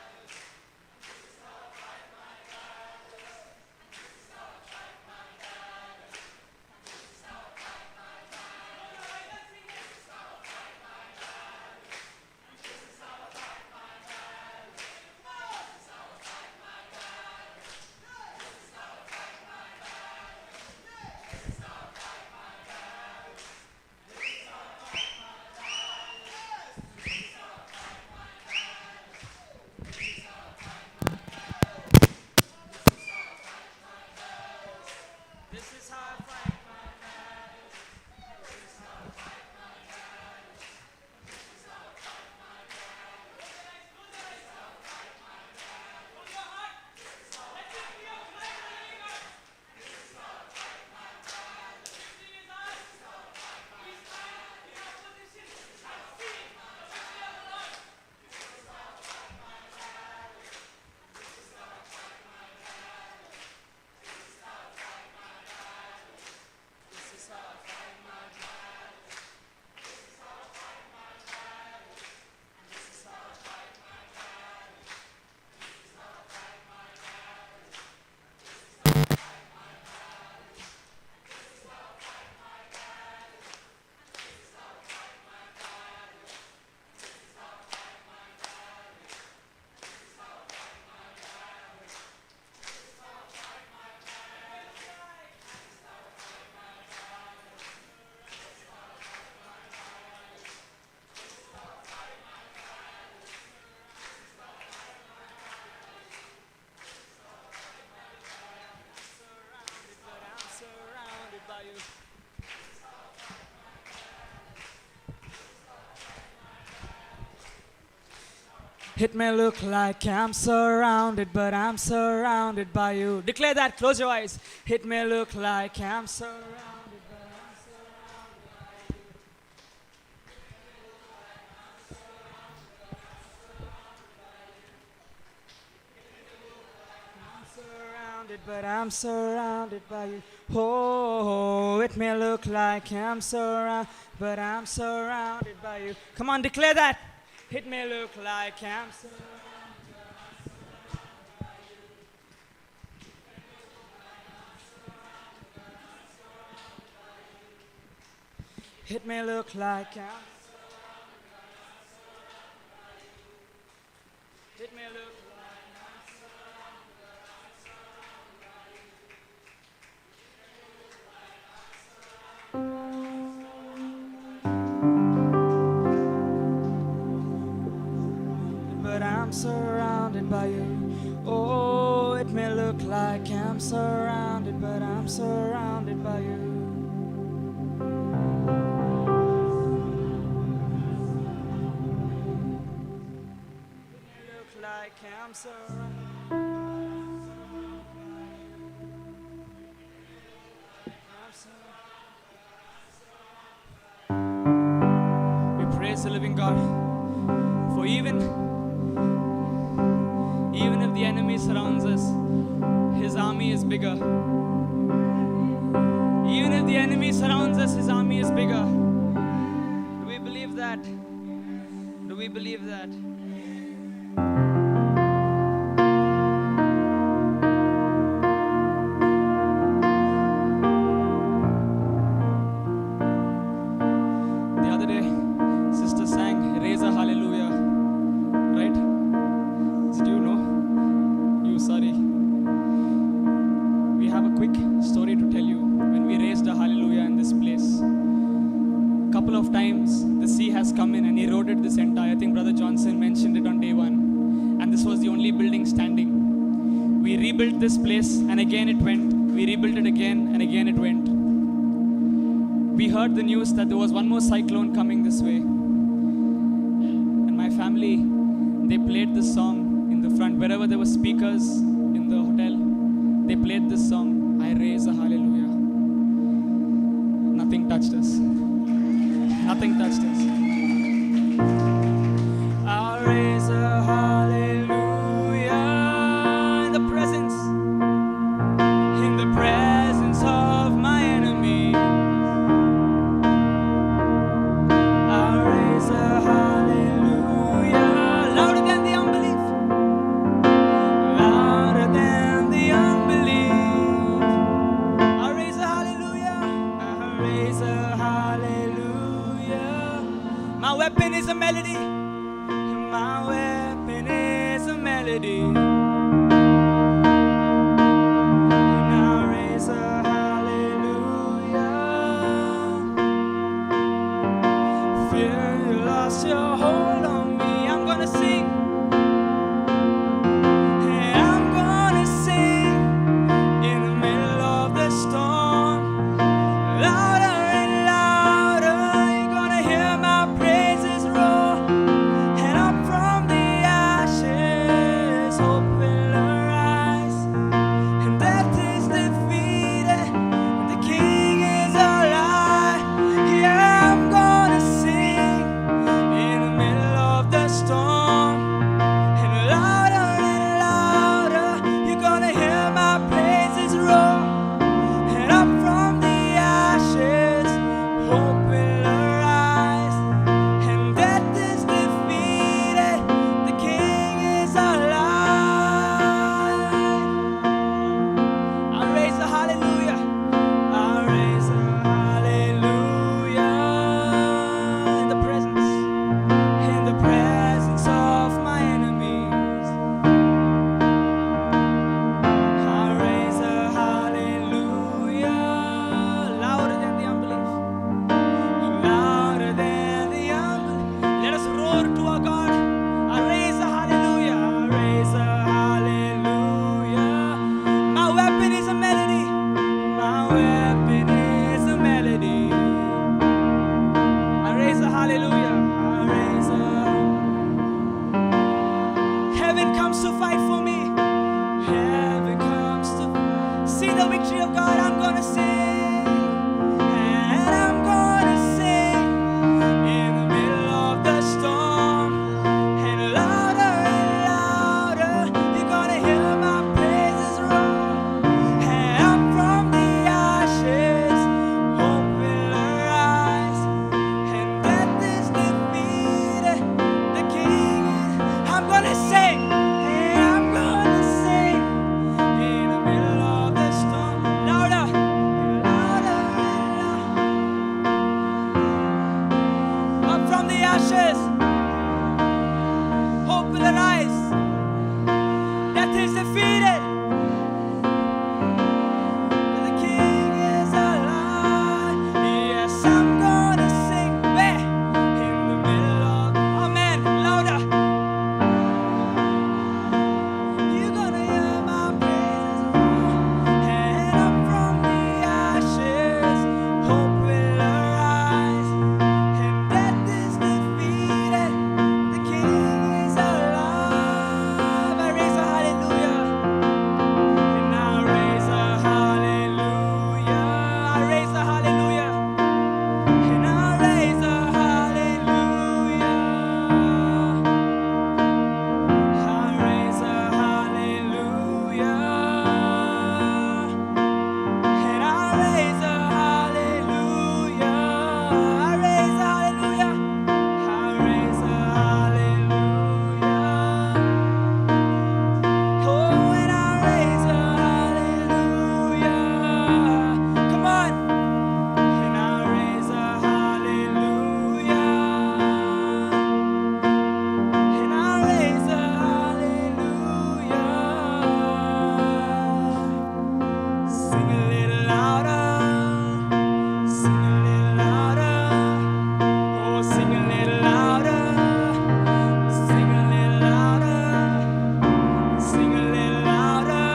battles. This is how I fight my battles. This is how I fight my battles. This is how I fight my battles. It may look like I'm surrounded, but I'm surrounded by you. Declare that. Close your eyes. It may look like I'm surrounded, but I'm surrounded. I'm surrounded, but I'm surrounded by you. Oh, it may look like I'm surrounded, but I'm surrounded by you. Come on, declare that. It may look like I'm surrounded. It may look like I'm. It may look but I'm surrounded by you. Oh, it may look like I'm surrounded, but I'm surrounded by you. It may look like I'm surrounded. We praise the living God for even if the enemy surrounds us, his army is bigger. Even if the enemy surrounds us, his army is bigger. Do we believe that? Do we believe that? The other day, sister sang Raise a Hallelujah, right? Do you know? Sorry. We have a quick story to tell you. When we raised a hallelujah in this place, a couple of times the sea has come in and eroded this entire. I think Brother Johnson mentioned it on day one. And this was the only building standing. We rebuilt this place and again it went. We rebuilt it again and again it went. We heard the news that there was one more cyclone coming this way. And my family, they played this song in the front, wherever there were speakers in the hotel, they played this song, I raise a hallelujah. Nothing touched us. Nothing touched us. I'll raise a hallelujah in the presence of my enemy. I'll raise a hallelujah louder than the unbelief. My weapon is a melody. My weapon is a melody. And I'll raise a hallelujah. Fear you lost your hold on me. I'm gonna sing. And I'm gonna sing in the middle of the storm. Louder and louder, you're gonna hear my praises roar. And up from the ashes, hope will arise. And death is defeated, the King is alive. Yeah, I'm gonna sing in the middle of the storm. And louder, you're gonna hear my praises roar. And up from the ashes, hope will arise. And death is defeated, the King is alive. Heaven comes to fight for me. Heaven comes to see the victory of God. I'm gonna sing, and I'm gonna sing in the middle of the storm, and louder and louder, you're gonna hear my praises roar. And up from the ashes, hope will arise, and death is defeated. The King is. I'm gonna sing, and I'm gonna sing in the middle of the storm, louder and louder and louder. Up from the ashes, hope will arise. Death is defeated. The King is alive. Yes, I'm gonna sing where? In the middle of. Amen. Louder. You're gonna hear my praises roar. And up from the ashes, hope will arise. And death is defeated. The King is alive. I raise a hallelujah. And I raise a hallelujah. I raise a hallelujah. And I raise a hallelujah. I raise a hallelujah. And I raise a hallelujah. I raise a hallelujah. I raise a hallelujah. Oh, and I raise a hallelujah. Come on. And I raise a hallelujah. And I raise a hallelujah. Sing a little louder. Sing a little louder. Oh, sing a little louder. Sing a little louder. Sing a little louder.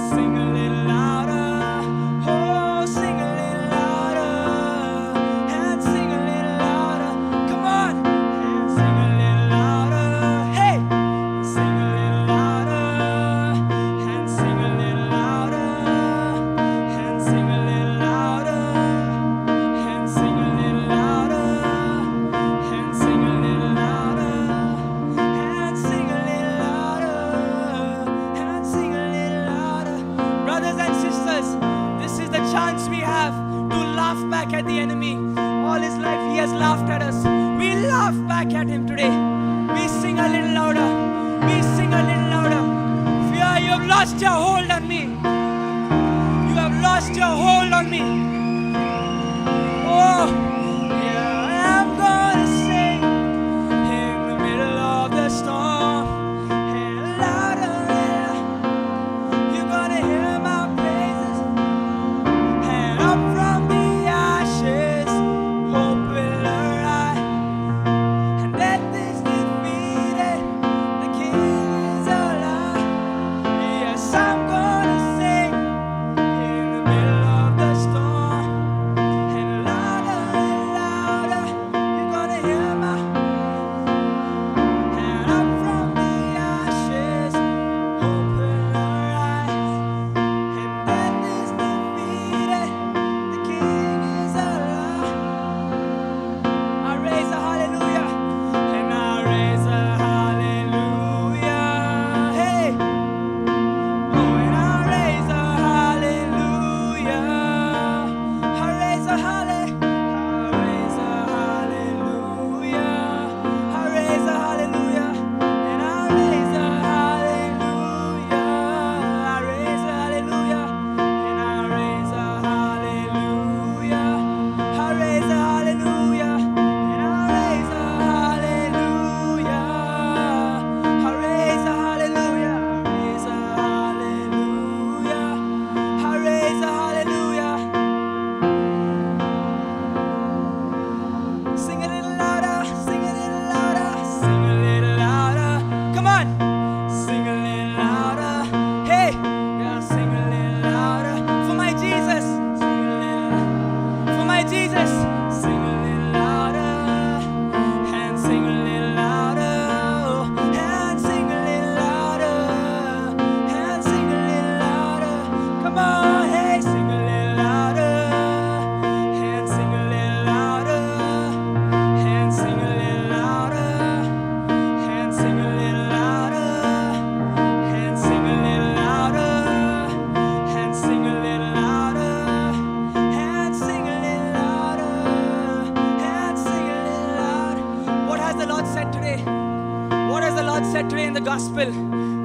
Sing a little louder. Oh, sing a little louder. And sing a little louder. Come on. And sing a little louder. Hey. Sing a little louder. And sing a little louder. And sing a little louder. And sing a little louder. And sing a little louder. And sing a little louder. And sing a little louder. Brothers and sisters, this is the chance we have to laugh back at the enemy. All his life he has laughed at us. We laugh back at him today. We sing a little louder. We sing a little louder. Fear, you have lost your hold on me. You have lost your hold on me. Oh, yeah, I'm gonna sing in the middle of the storm. And louder, you're gonna hear my praises. And up from the ashes, hope will arise. And death is defeated. The King is alive. Yes, I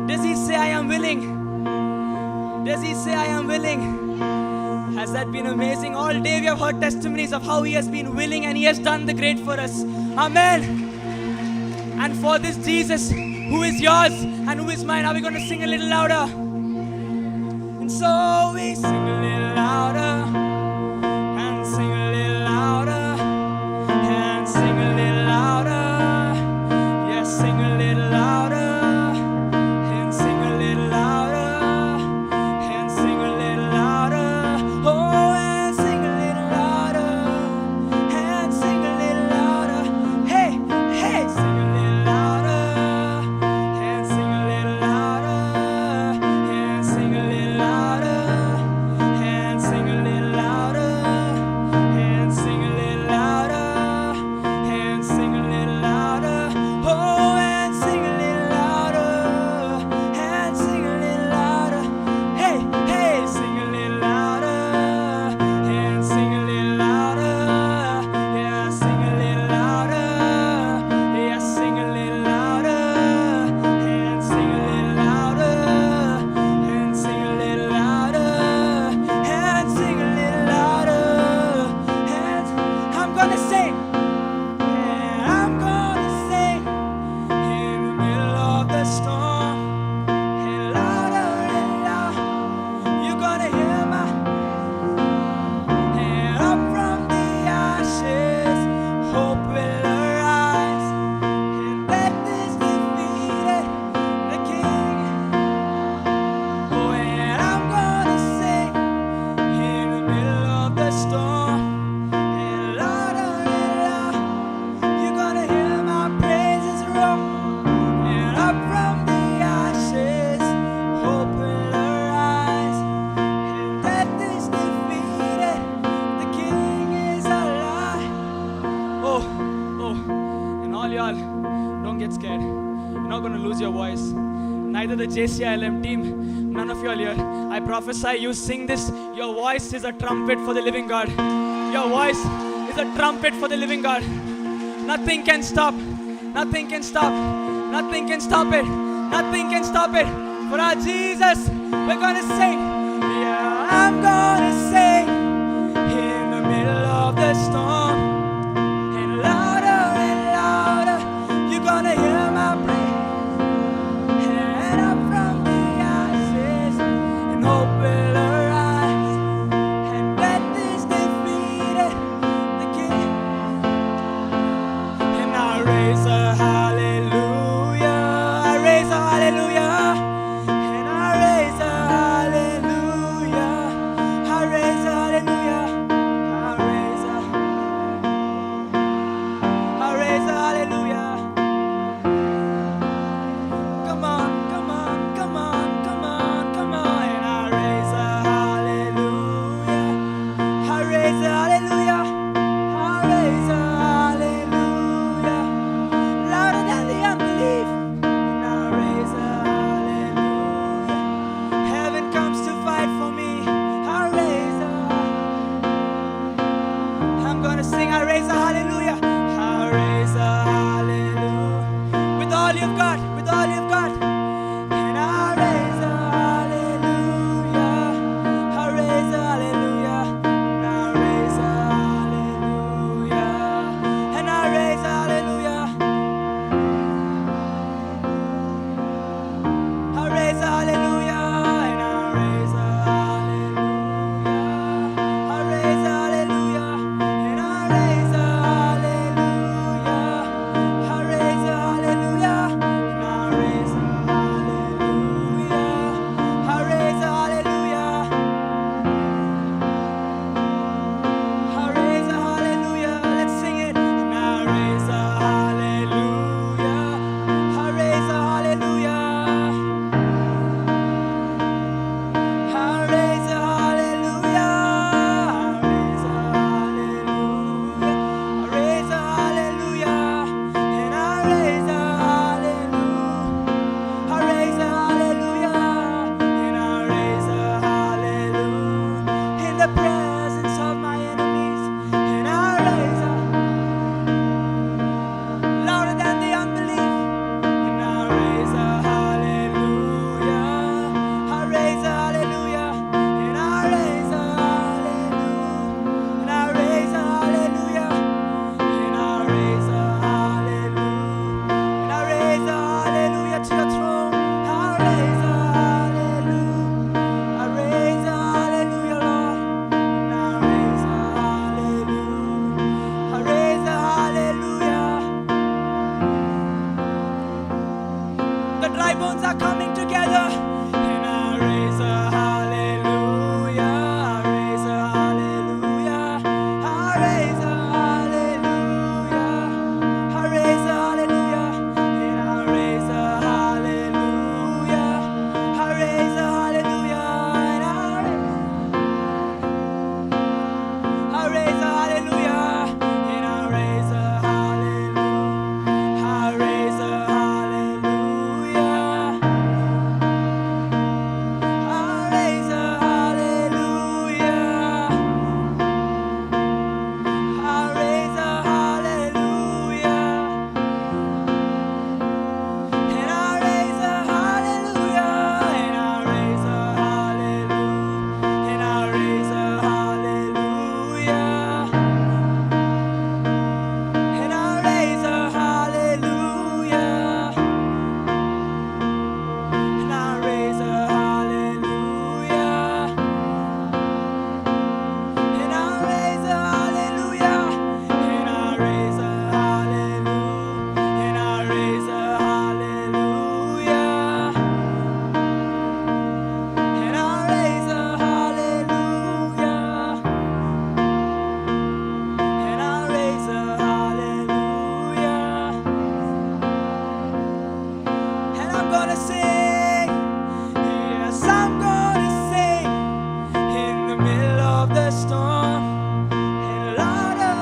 Does he say, I am willing? Does he say, I am willing? Has that been amazing? All day we have heard testimonies of how he has been willing and he has done the great for us. Amen. And for this Jesus, who is yours and who is mine, are we going to sing a little louder? And so we sing a little louder, and sing a little louder, and sing a little louder. Yes, sing a little louder, and sing a little louder, and sing a little louder. Oh, and sing a little louder, and sing a little louder. Hey, hey, sing a little louder, and sing a little louder, and sing a little louder, and sing a little louder, and sing a little louder, and sing a little louder. Oh, and sing a little louder, and sing a little louder. Hey, hey, sing a little louder, and sing a little louder. Yeah, sing a little louder. Yeah, sing a little louder, and sing a little louder, and sing a little louder, and sing a little louder. And I'm gonna sing. Yeah, I'm gonna sing in the middle of the storm. And louder and louder, you're gonna hear my hand up from the ashes. Hope will arise, and death is defeated. The King. Oh, and I'm gonna sing in the middle of the storm. And louder, you're gonna hear my praises roar. And up from the ashes, hope will arise, and death is defeated. The King is alive. Oh, and all y'all, don't get scared. You're not gonna lose your voice. Neither the JCILM team, none of y'all here. I prophesy you sing this. Your voice is a trumpet for the living God. Your voice is a trumpet for the living God. Nothing can stop. Nothing can stop. Nothing can stop it. Nothing can stop it. For our Jesus, we're gonna sing. Yeah, I'm gonna sing in the middle of the storm. And louder, you're gonna hear my praise. And up from the ashes, and hope will arise, and death is defeated. The King. And I raise a hallelujah, I raise a hallelujah, and I raise a hallelujah, I raise a hallelujah, I raise a dry bones are coming together. And I raise a hallelujah. I raise a hallelujah. I raise a hallelujah. I raise a hallelujah. And I raise a hallelujah. I raise a hallelujah. And I raise a hallelujah. And I raise a hallelujah. I raise a hallelujah. I raise a hallelujah. I raise a hallelujah. And I raise a hallelujah. And I raise a hallelujah. And I raise a hallelujah. And I raise a hallelujah. And I raise a hallelujah. And I raise a hallelujah. And I raise a hallelujah. And I raise a hallelujah. And I raise a hallelujah. And I raise a hallelujah. And I'm gonna sing, yes, I'm gonna sing in the middle of the storm. And louder,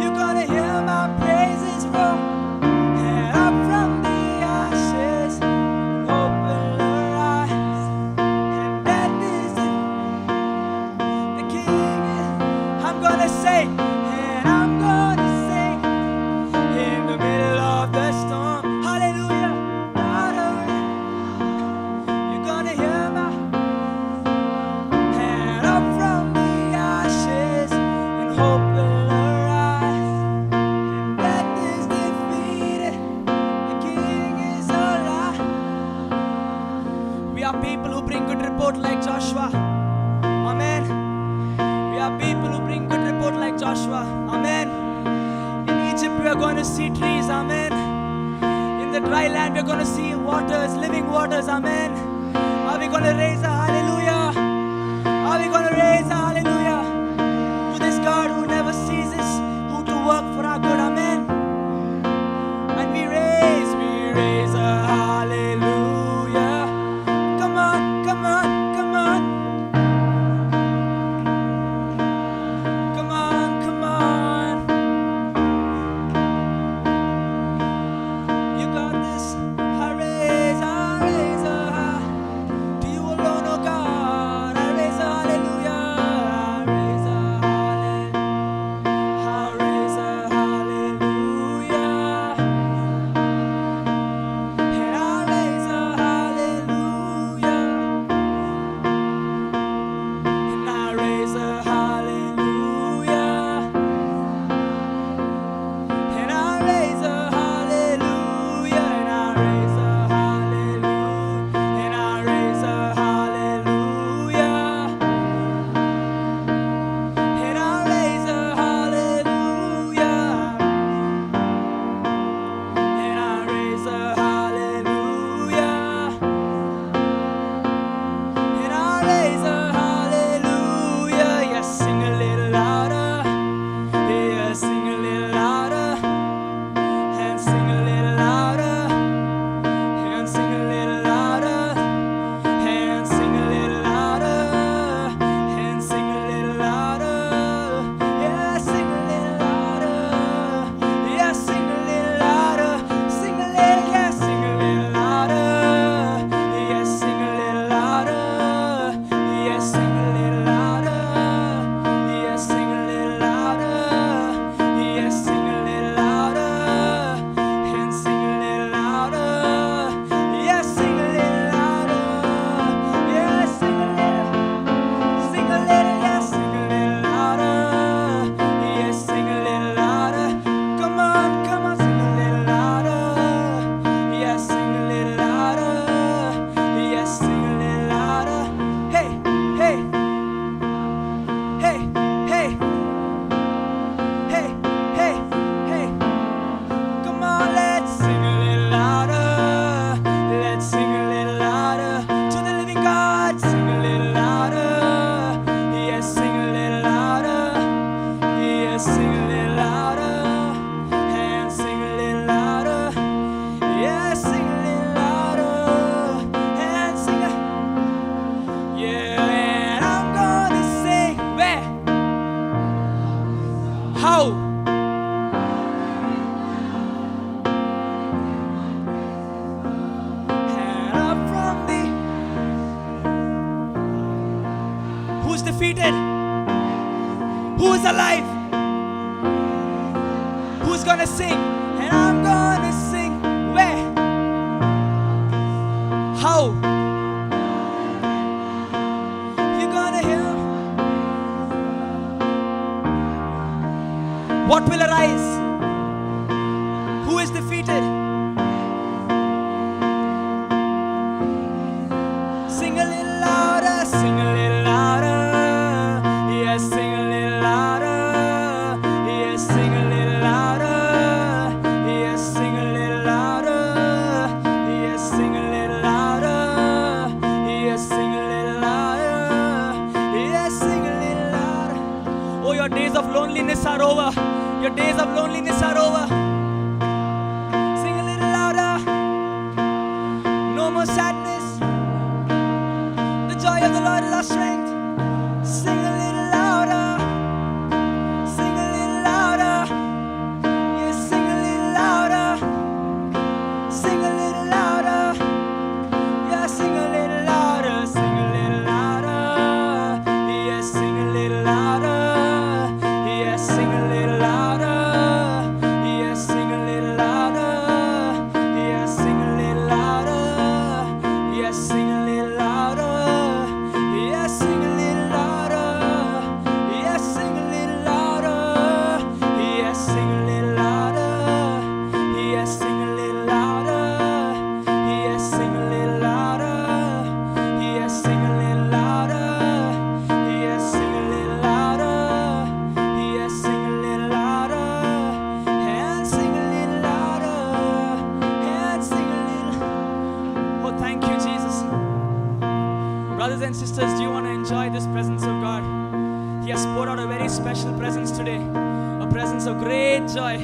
you're gonna hear my praises roar. And up from the ashes, hope will arise. And death is the king. I'm gonna sing, and I'm gonna sing in the middle of the storm. Hallelujah. You're gonna hear my hand up from the ashes, and hope will arise. And death is defeated, the king is alive. We are people who bring good report like Joshua. Amen. We are people who bring good report like Joshua. Amen. In Egypt we are going to see trees. Amen. In the dry land we are going to see waters, living waters. Amen. Are we going to raise a hallelujah? Are we going to raise a hallelujah to this God who never ceases, who to work for our good? Amen. And we raise a hallelujah. Come on, come on, come on. Come on, come on. You got this. I raise a do you alone, oh defeated? Who is alive? Who's gonna sing? And I'm gonna sing. Where? How? You're gonna hear. What will arise? Who is defeated? Sing a little louder, sing a little louder. Yes, sing a little louder. Yes, sing a little louder. Yes, sing a little louder. Yes, sing a little louder. Yes, sing a little louder. Yes, sing a little louder. Oh, your days of loneliness are over. Your days of loneliness are over. Sing a little louder. No more sadness. The joy of the Lord is our strength. Sing a little louder. Sing a little louder. Yes, sing a little louder. Sing a little louder. Yes, sing a little louder. Sing a little louder. Yes, sing a little louder. Yes, sing a little louder. Yes, sing a little louder. Yes, sing a little louder. Yes, sing a little louder. Yes, sing a little louder. Yes, sing a little louder. Yes, sing a little louder. Yes, sing a little louder. Yes, sing a little louder. Yes, sing a little louder. Yes, sing a little louder. Yes, sing a little louder. And sing a little louder. And sing a little. Oh, thank you, Jesus. Brothers and sisters, do you want to enjoy this presence of God? He has poured out a very special presence today. A presence of great joy.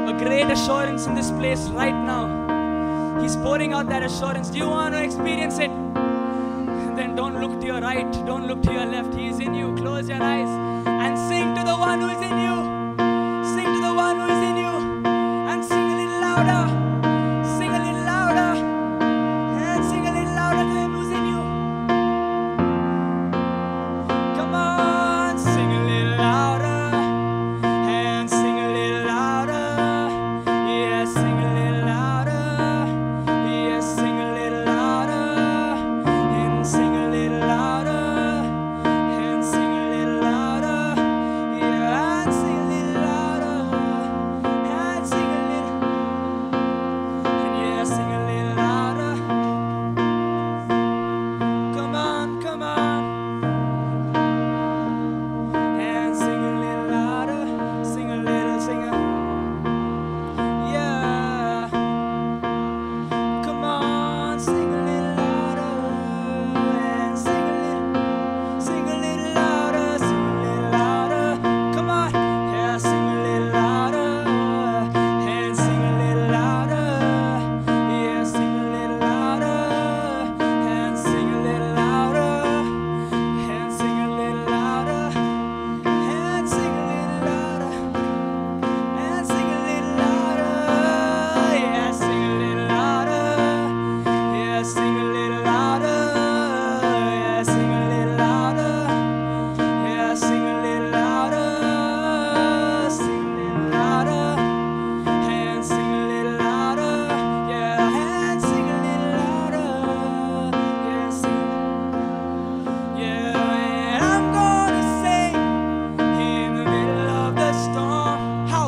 A great assurance in this place right now. He's pouring out that assurance. Do you want to experience it? Then don't look to your right. Don't look to your left. He is in you. Close your eyes and sing to the one who is in you. Sing to the one who is in you. And sing a little louder. Sing a little louder. And sing a little louder to him who's in you. Come on, sing a little louder. And sing a little louder. Yes, sing a little louder. Yes, sing a little louder. And sing a little louder. And sing a little louder. Yeah, and sing a little louder. And sing a little. And yeah, sing a little louder. Come on, come on. And sing a little louder. Sing a little, sing a. Yeah. Come on, sing a little louder. And sing a little louder. Sing a little louder. Come on. Yeah, sing a little louder. And sing a little louder. Yeah, sing a little louder. And sing a little louder. And sing a little louder. And sing a little louder. And sing a little louder. Yeah, sing a little louder. Yeah, sing a little louder. Yeah, sing a little louder. Yeah, sing a little louder. Sing a little louder. And sing a little louder. Yeah, and sing a little louder. Yeah, sing. Yeah, and I'm gonna sing in the middle of the storm. How?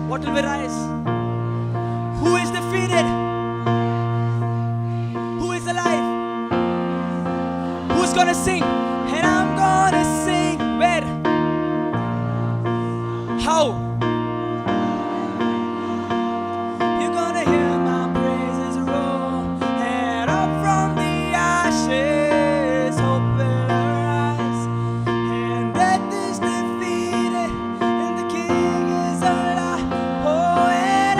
What will we rise? Who is defeated? Who is alive? Who's gonna sing? And I'm gonna sing. Where? How? You're gonna hear my praises roll, and up from the ashes, hope will arise, and death is defeated, and the King is alive. Oh, and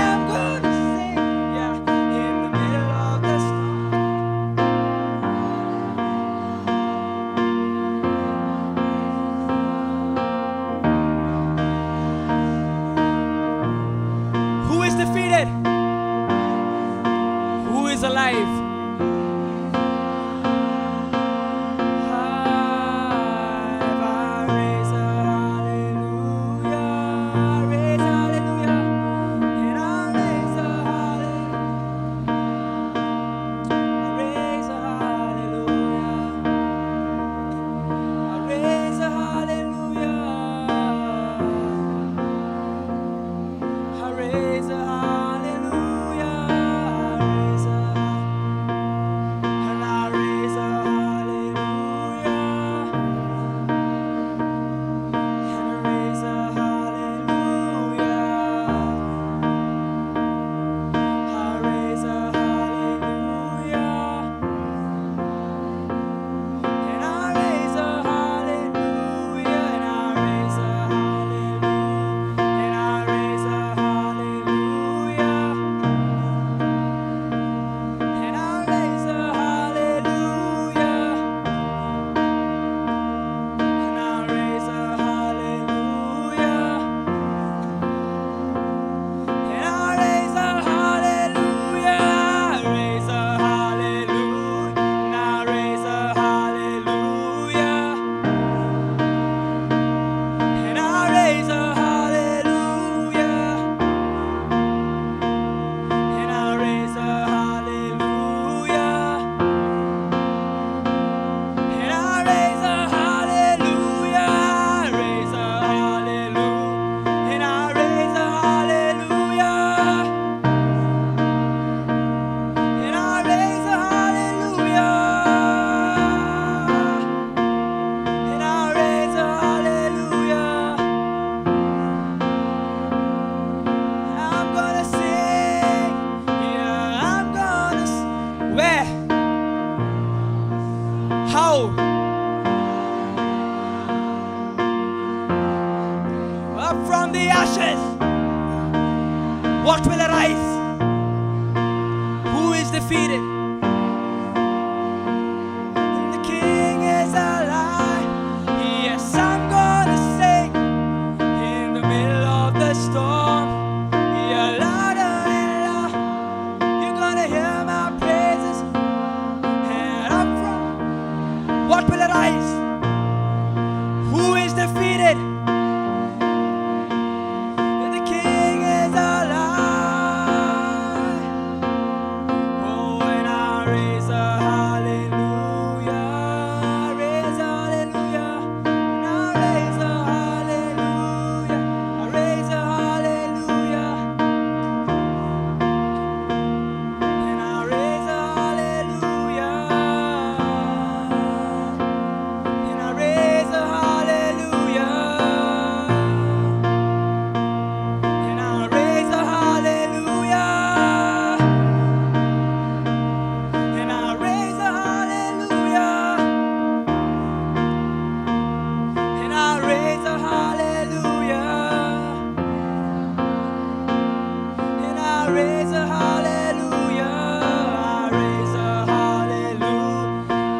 up from the ashes, what will arise? Who is defeated? The King is alive. Yes, I'm gonna sing in the middle of the storm. Yeah, louder and louder, you're gonna hear my praises. And up from what will arise? Who is defeated? The King is alive. Oh, and I raise a hallelujah, I raise a hallelujah, and I raise a hallelujah, I raise a hallelujah, and I raise a hallelujah, and I raise a hallelujah, and I raise a hallelujah, and I raise a hallelujah, and I raise a hallelujah, and I raise a hallelujah, I raise a hallelujah.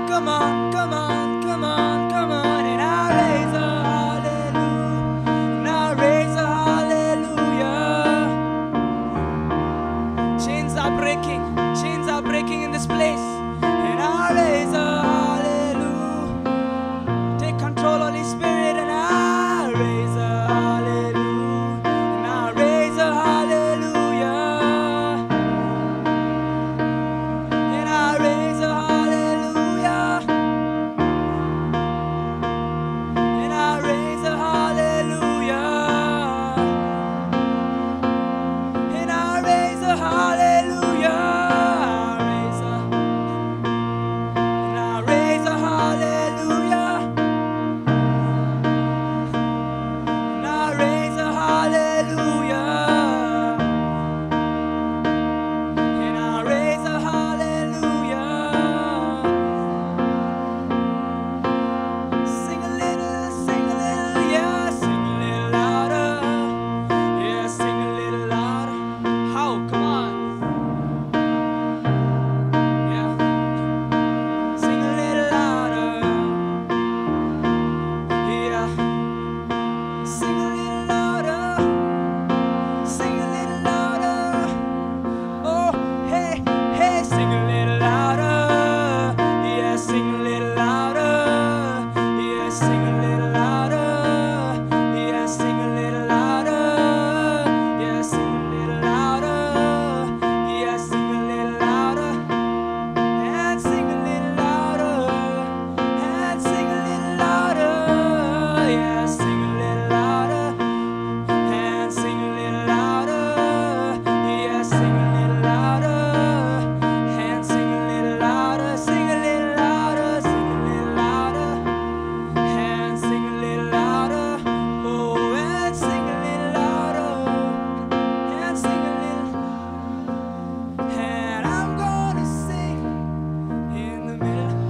Come on, come on, come on, come on, and I raise a hallelujah, and I raise a hallelujah. Chains are breaking in this place, and I raise a hallelujah. Take control, Holy Spirit, and I raise a hallelujah, and I raise a hallelujah, and I raise a hallelujah, and I raise a hallelujah, and I raise a hallelujah, and I raise a hallelujah, and I raise a hallelujah, and I raise a hallelujah. Sing a little, yeah, sing a little louder, yeah, sing a little louder. How? Come on, yeah, sing a little louder, yeah, sing a little louder, sing a little louder. Oh, hey, hey, sing a little louder, yeah, sing a little louder, yeah, sing a little louder, yeah, sing a little louder, yeah, sing a little louder, yeah, sing a little louder, and sing a little louder, and sing a little louder, yeah, sing a little louder, and sing a little louder, yeah, sing a little louder, and sing a little louder, sing a little louder, sing a little louder, and sing a little louder, oh, and sing a little louder, and sing a little, and I'm gonna sing in the middle.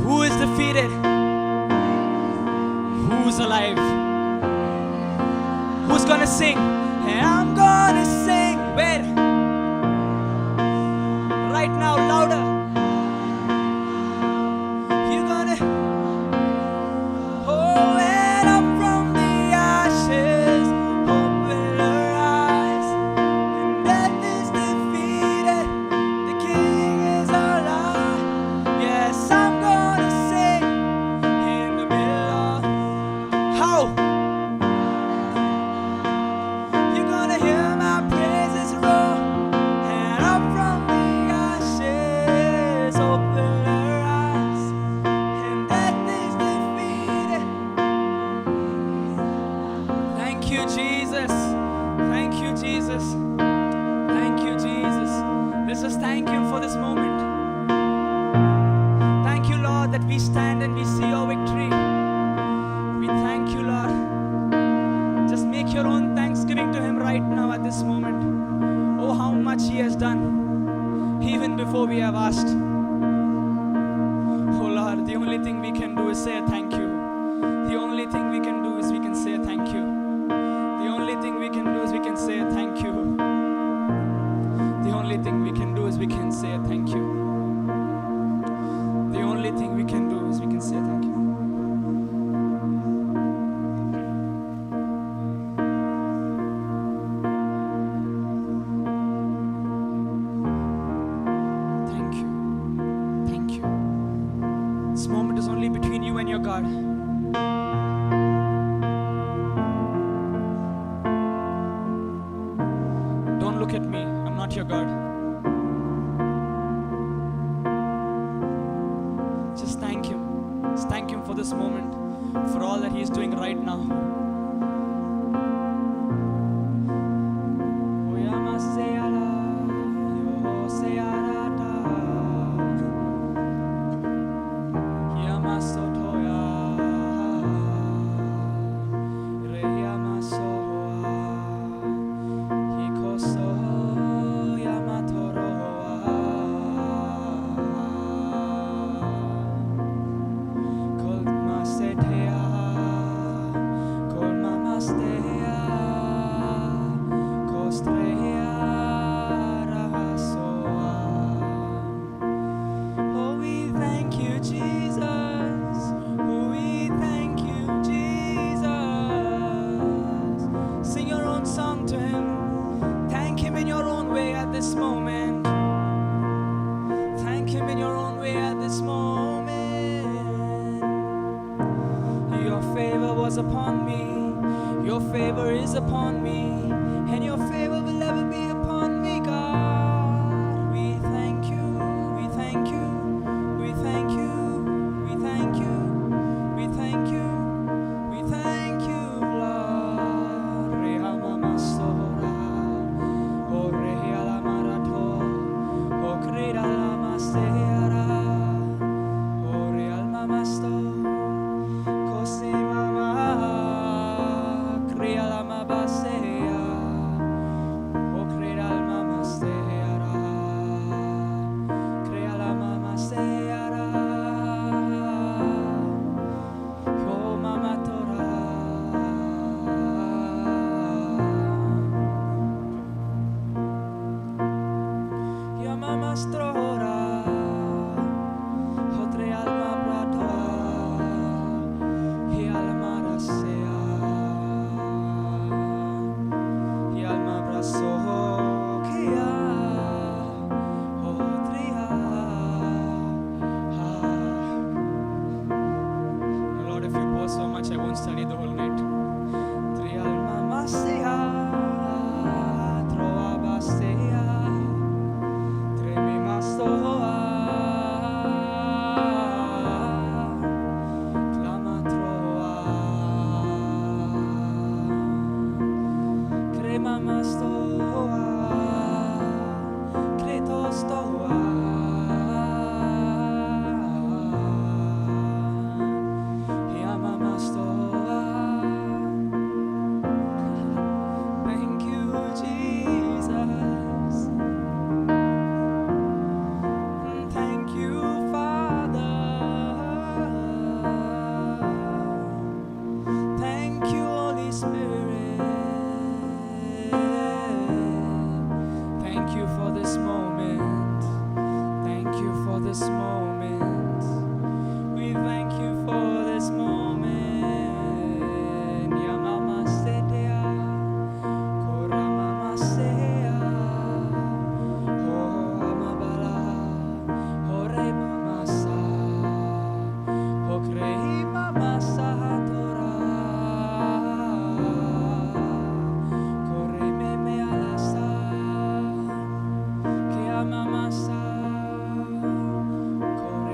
Who is defeated? Who's alive? Who's gonna sing? And I'm gonna sing. Where? Right now, louder. You're gonna. Oh, and up from the ashes, hope will arise. And death is defeated. The King is alive. Yes, I'm gonna sing in the middle of. How? You're gonna hear much He has done, even before we have asked. Oh Lord, the only thing we can do is say a thank you. The only thing we can do is we can say a thank you. The only thing we can do is we can say a thank you. The only thing we can do is we can say a thank you. The only thing we can do is we can say a thank you. Thank you. Thank you. This moment is only between you and your God. Don't look at me. I'm not your God. Just thank Him. Just thank Him for this moment, for all that He is doing right now. Oh, we thank you, Jesus. Oh, we thank you, Jesus. Sing your own song to Him. Thank Him in your own way at this moment. Thank Him in your own way at this moment. Your favor was upon me. Your favor is upon me. And your favor will ever be upon me, God. We thank you. We thank you. We thank you. We thank you. We thank you. We thank you, Lord. Rehama Sora. O Rehala Marato. O Kreda Lama Seara. O Real Mamasto. Kose Mama. Kreala Mabasea. O Kreal Mama Seara. Kreala Mama Seara. O Mama Tora. Ya Mama Strora. Otre alma bratoa. He alma rasea. He alma braso. Kea. Otrea. Lord, if you pour so much, I won't study the whole night. Tre alma masea. Troa basea. Tre mi mastoa. Clama troa. Crema mastoa. Cretostoa. Yama mastoa. Thank you, Jesus. Thank you, Father. Thank you, Holy Spirit. Thank you for this moment. Thank you for this moment. We thank you for this moment. Yamama Setea. Kora Mama Sea. Oh Amabala. Ore Mama Sa. O Krei Mama Sahatora. Kore Meme Alasa. Ke Amama Sa. Kora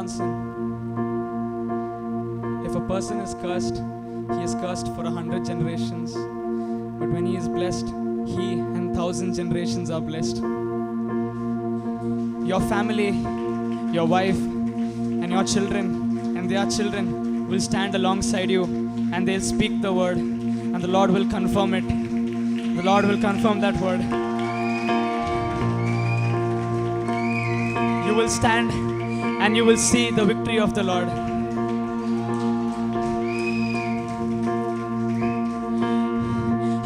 Johnson. If a person is cursed, he is cursed for 100 generations. But when he is blessed, he and 1,000 generations are blessed. Your family, your wife, and your children, and their children will stand alongside you, and they'll speak the word, and the Lord will confirm it. The Lord will confirm that word. You will stand, and you will see the victory of the Lord.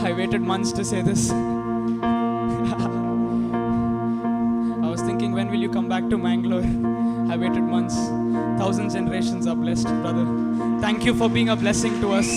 I waited months to say this. I was thinking, when will you come back to Mangalore? I waited months. 1,000 generations are blessed, brother. Thank you for being a blessing to us.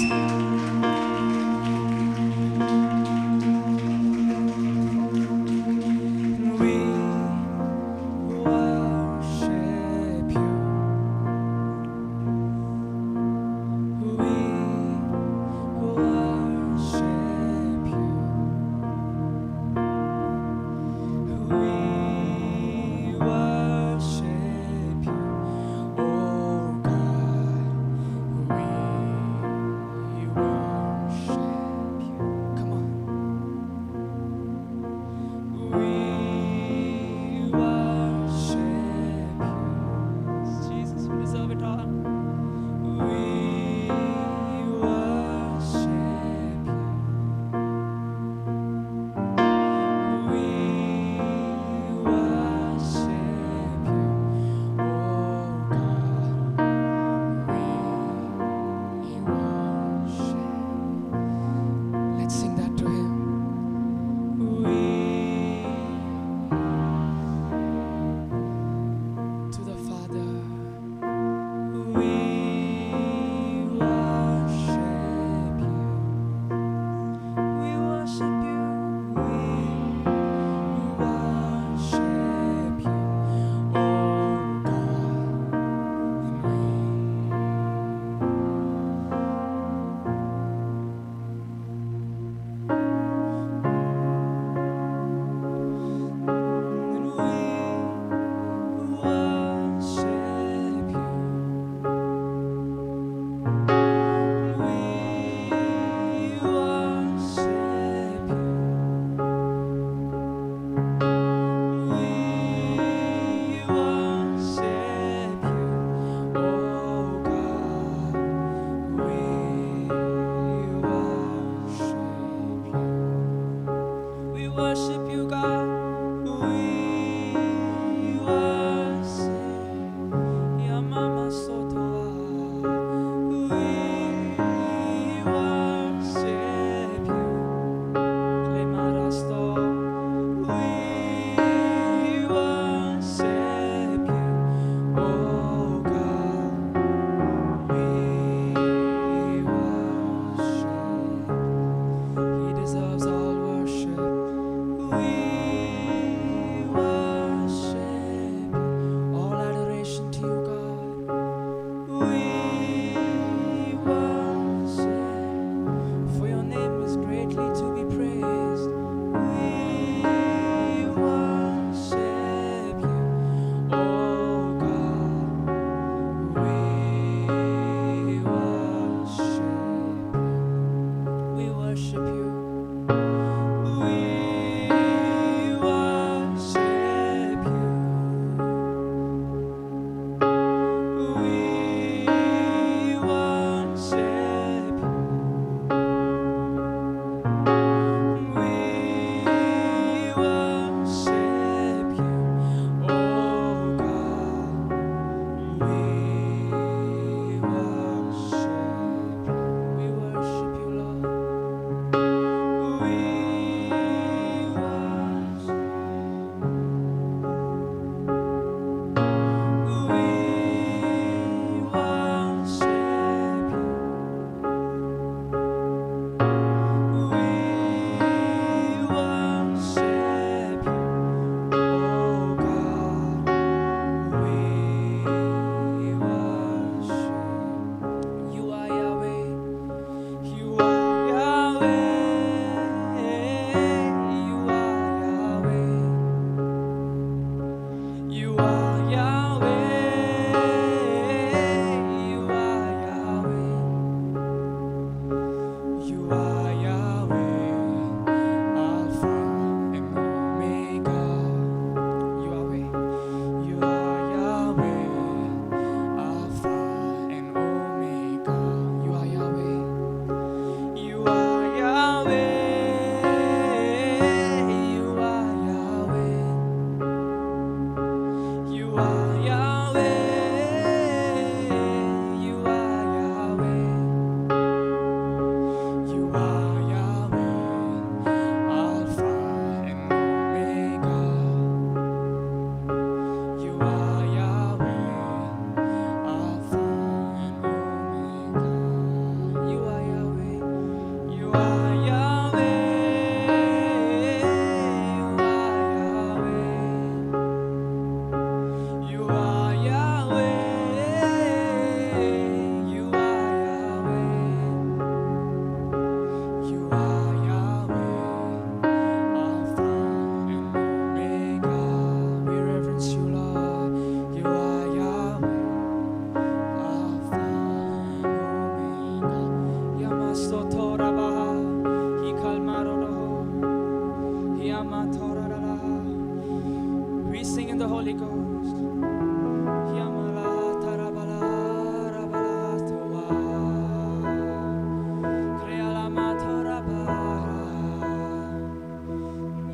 We sing in the Holy Ghost.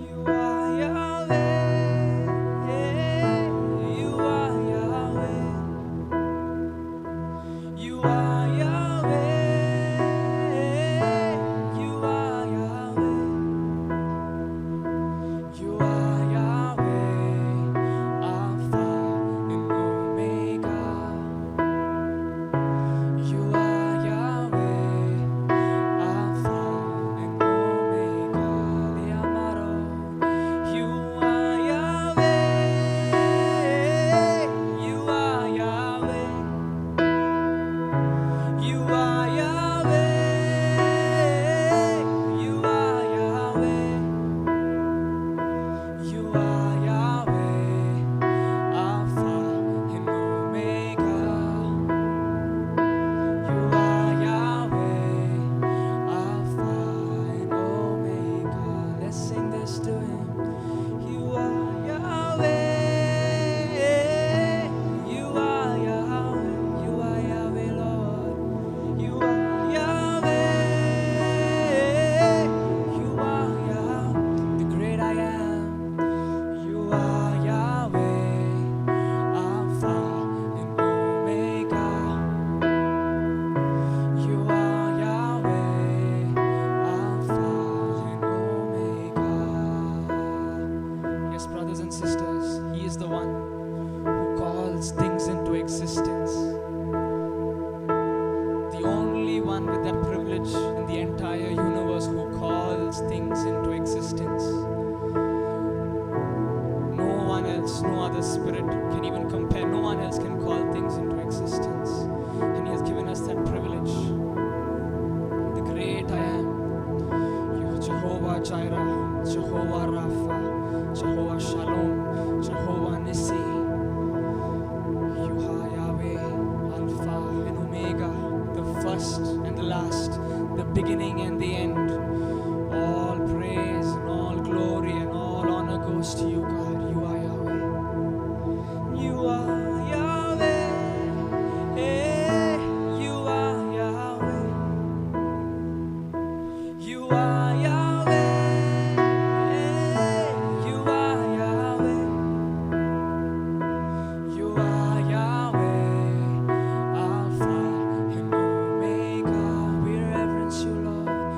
You are Yahweh. You are Yahweh. You are Yahweh. You are Yahweh. You are Yahweh, Alpha and Omega. You are Yahweh, Alpha and Omega. Te amaro. You are Yahweh. You are Yahweh. You are Yahweh. You are Yahweh. You are Yahweh, Alpha and Omega. You are Yahweh, Alpha and Omega. Let's sing this to Him. You are Yahweh. You are Yahweh. You are Yahweh, Lord. You are Yahweh. You are Yahweh, the great I am. You are Yahweh, Alpha and Omega. You are Yahweh, Alpha and Omega. Yes, brothers and sisters, He is the one who calls things into existence. The only one with that privilege in the entire universe who calls things into existence. No one else, no other spirit can even compare. No one else can call things into existence. And He has given us that privilege. The great I am. You are Jehovah Jireh, Jehovah Rapha, Jehovah Shalom, Jehovah Nissi. You are Yahweh, Alpha and Omega, the first and the last, the beginning and the end. All praise and all glory and all honor goes to you, God. You are Yahweh. You are Yahweh. Hey, you are Yahweh. You are Yahweh. Hey, you are Yahweh. You are Yahweh, Alpha and Omega. We reverence you, Lord.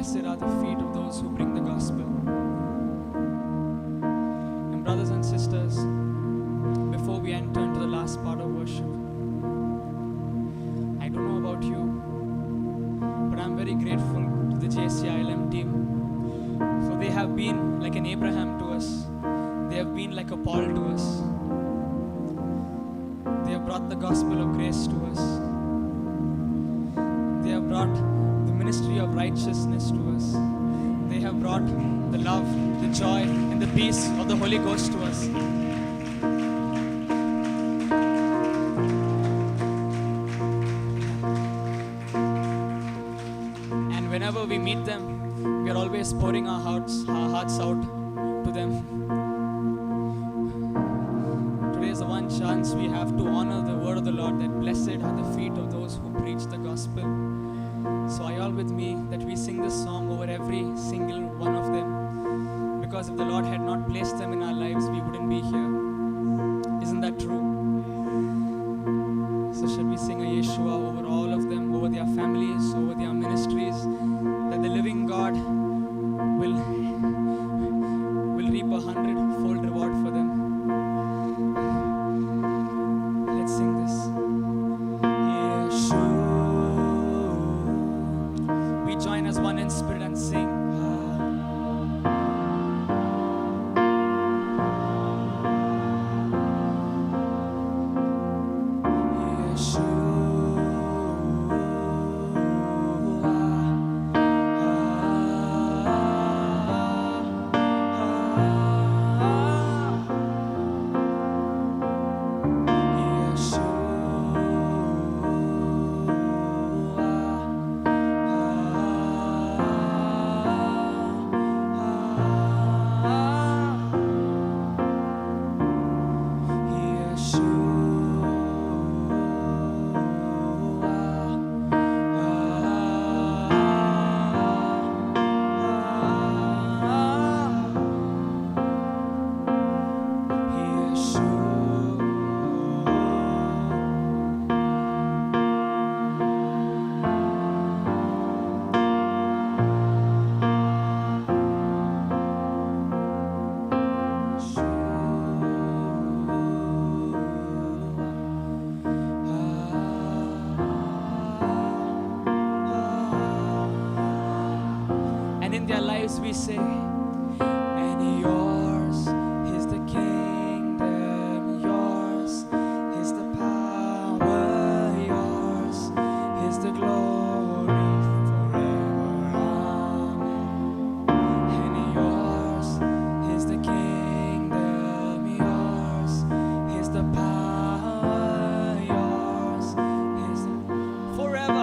blessed are the feet of those who bring the gospel. And brothers and sisters, before we enter into the last part of worship, I don't know about you, but I'm very grateful to the JCILM team, for they have been like an Abraham to us. They have been like a Paul to us. They have brought the gospel of grace to us. They have brought the ministry of righteousness to us. They have brought the love, the joy, and the peace of the Holy Ghost to us. And whenever we meet them, we are always pouring our hearts out to them. Today is the one chance we have to honor the word of the Lord, that blessed are the feet of those who preach the gospel. So are you all with me that we sing this song over every single one of them? Because if the Lord had not placed them in our lives, we wouldn't be here. Isn't that true? So should we sing a Yeshua over all of them, over their families, over their ministries, that the living God will reap 100-fold reward for them. Let's sing this. Yeshua. We join as one in spirit and sing. In their lives we say, and yours is the kingdom, yours is the power, yours is the glory forever. Amen. And yours is the kingdom, yours is the power, yours is the forever.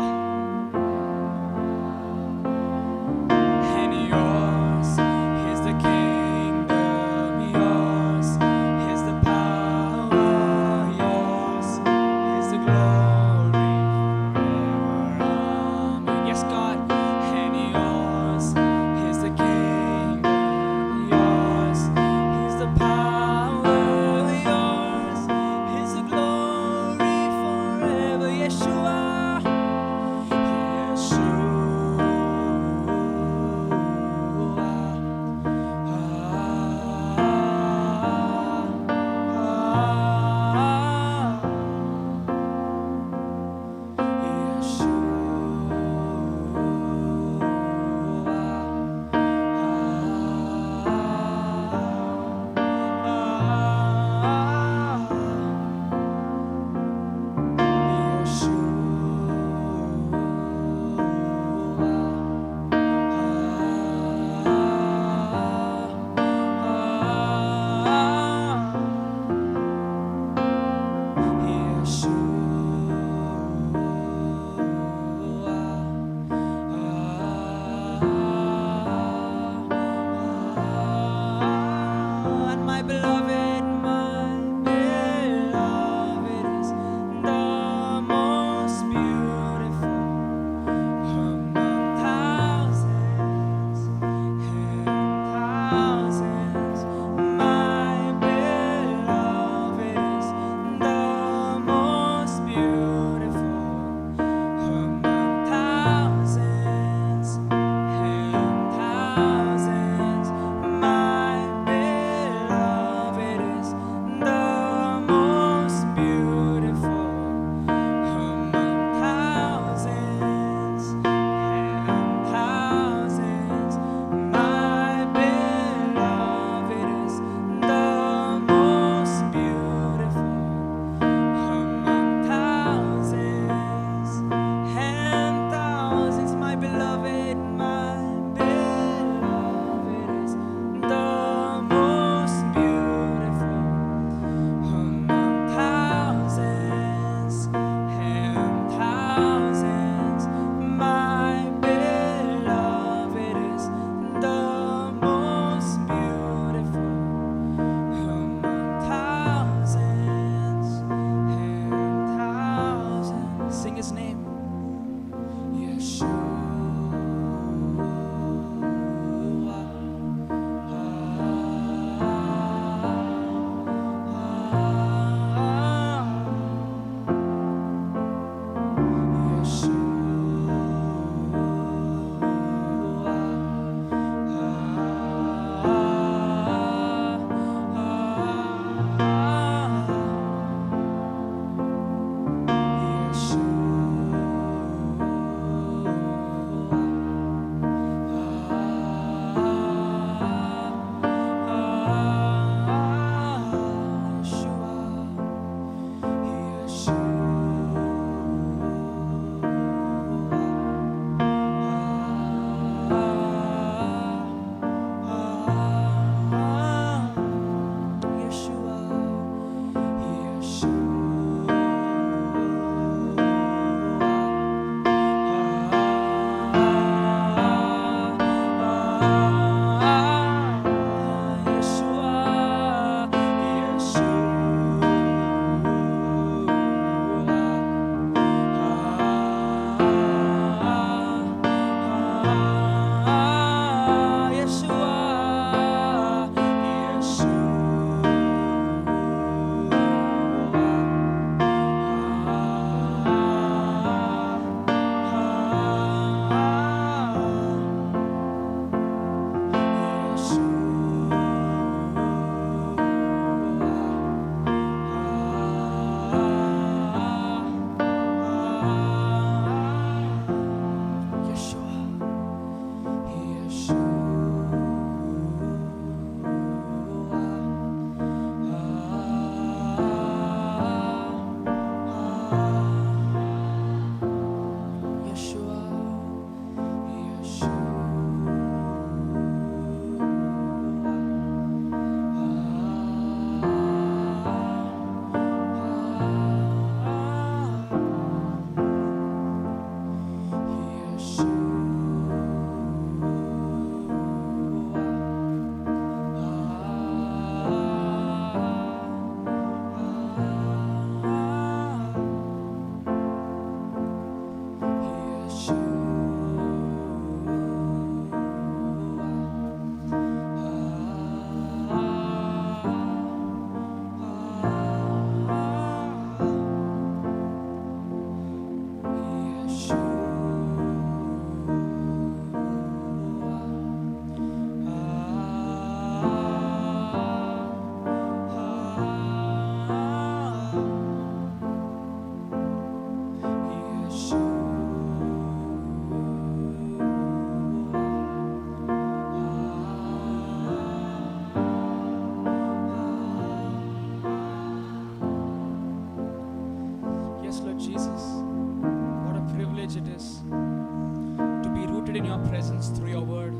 presence through your word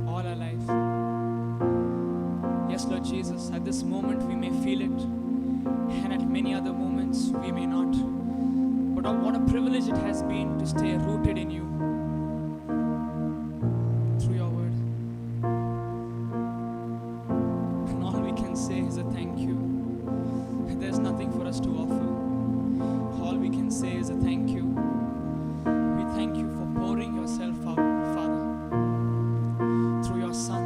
all our life. Yes, Lord Jesus, at this moment we may feel it, and at many other moments we may not. But what a privilege it has been to stay rooted in you through your word. And all we can say is a thank you. There's nothing for us to offer. All we can say is a thank you. We thank you for pouring yourself out, Father, through your Son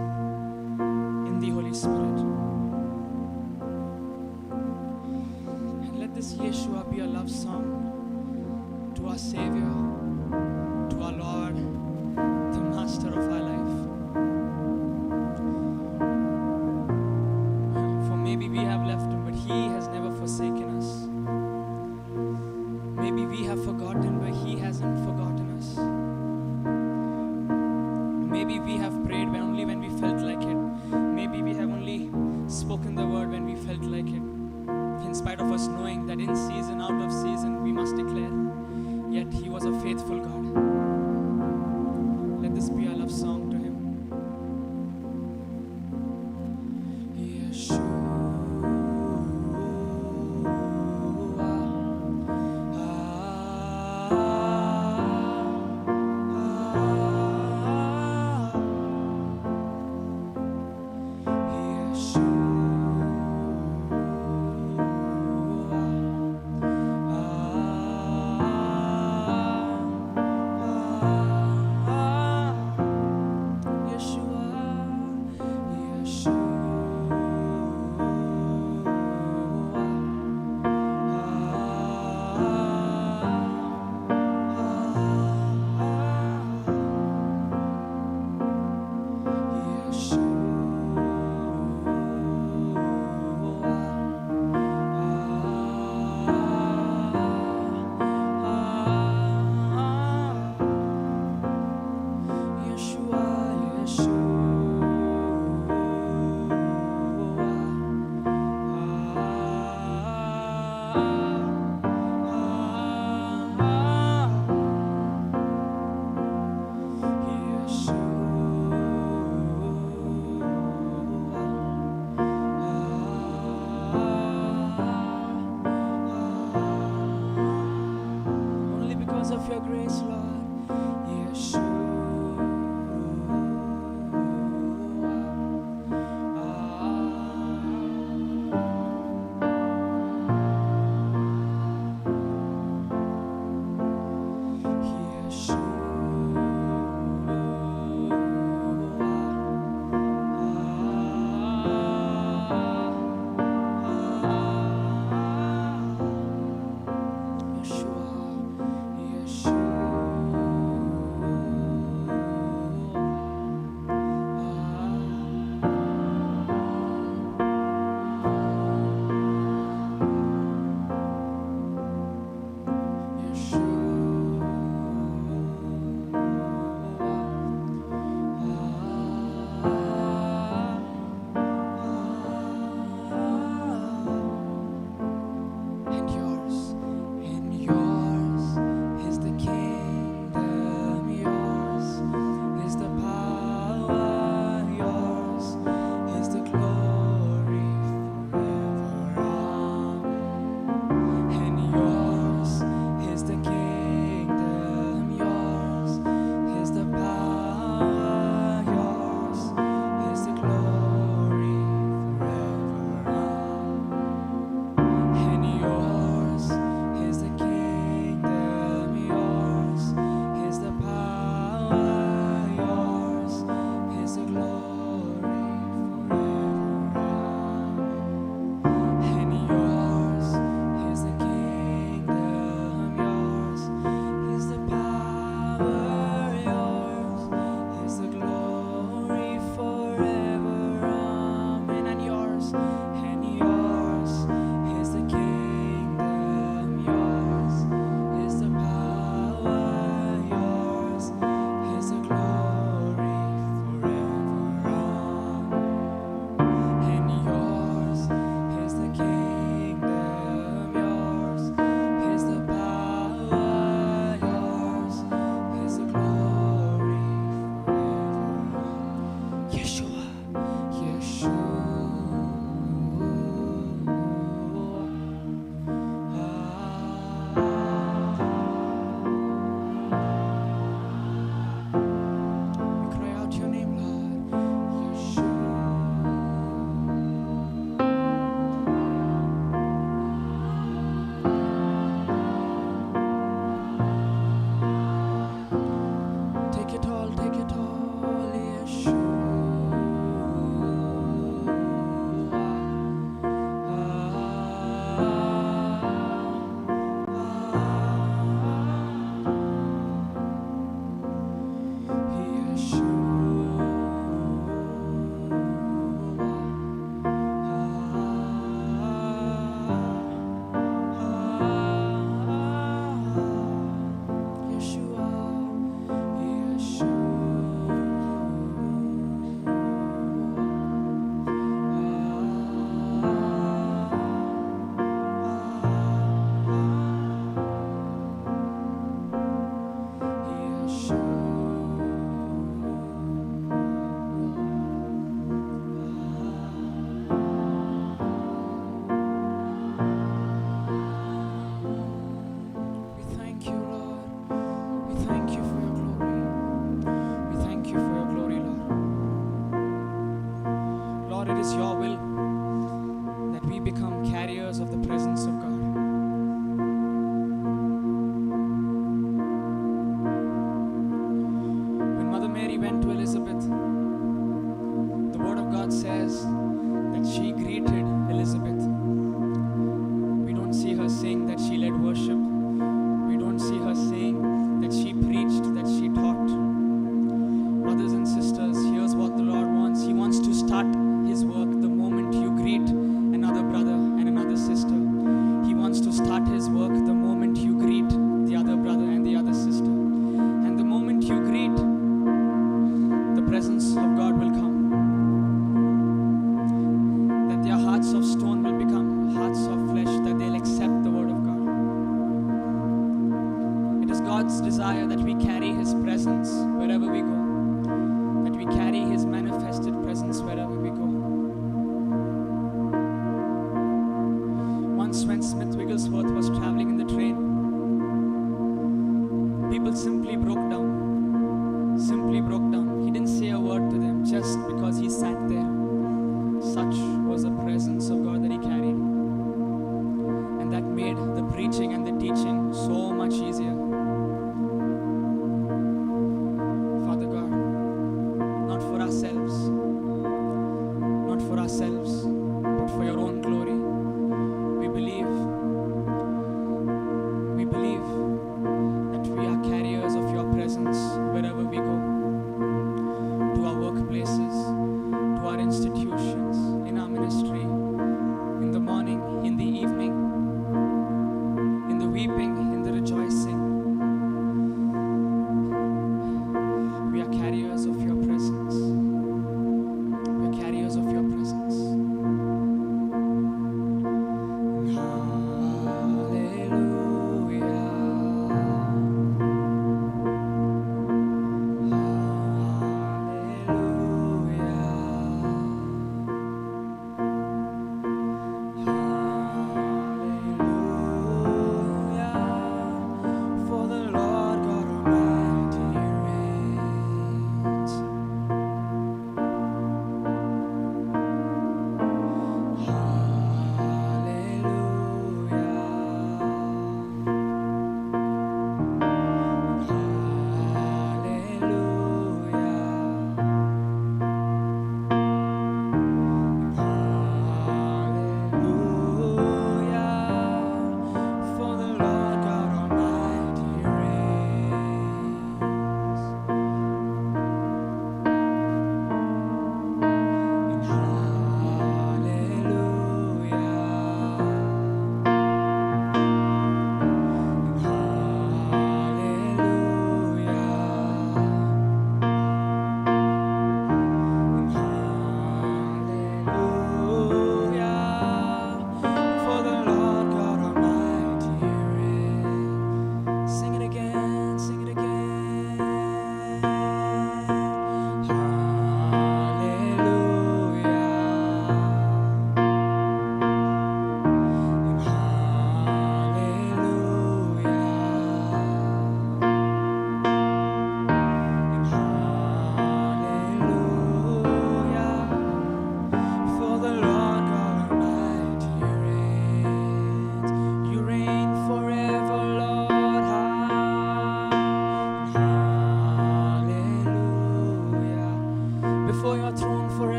in the Holy Spirit. And let this Yeshua be a love song to our Savior, to our Lord, the Master of our life. For maybe we have left Him, but He has never forsaken us. Maybe we have forgotten, but He hasn't forgotten us. Maybe we have prayed only when we felt like it. Maybe we have only spoken the word when we felt like it. In spite of us knowing that in season, out of season, we must declare. Yet He was a faithful God. Let this be our love song to Him.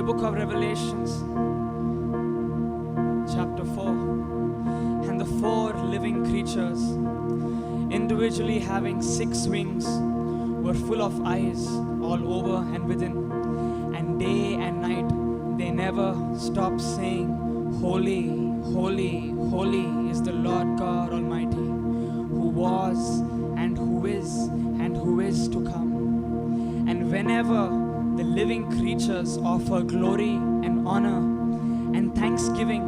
the book of Revelations, chapter 4, and the 4 living creatures, individually having 6 wings, were full of eyes all over and within, and day and night they never stopped saying, Holy, holy, holy is the Lord God Almighty, who was and who is to come. And whenever the living creatures offer glory and honor and thanksgiving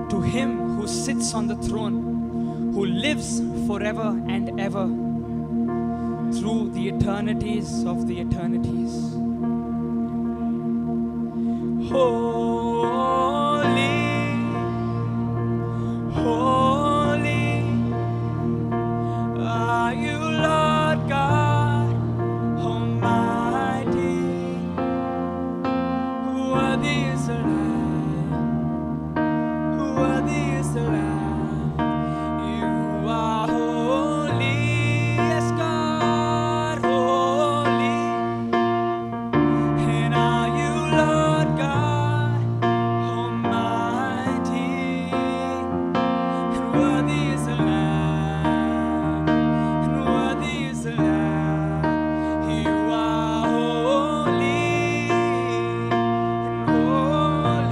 to Him who sits on the throne, who lives forever and ever, through the eternities of the eternities. Holy, holy are you, Lord God Almighty. Worthy is the Lamb, worthy is the Lamb. You are holy, yes God, holy. And are you, Lord God Almighty? And worthy is the Lamb, and worthy is the Lamb. You are holy, and holy.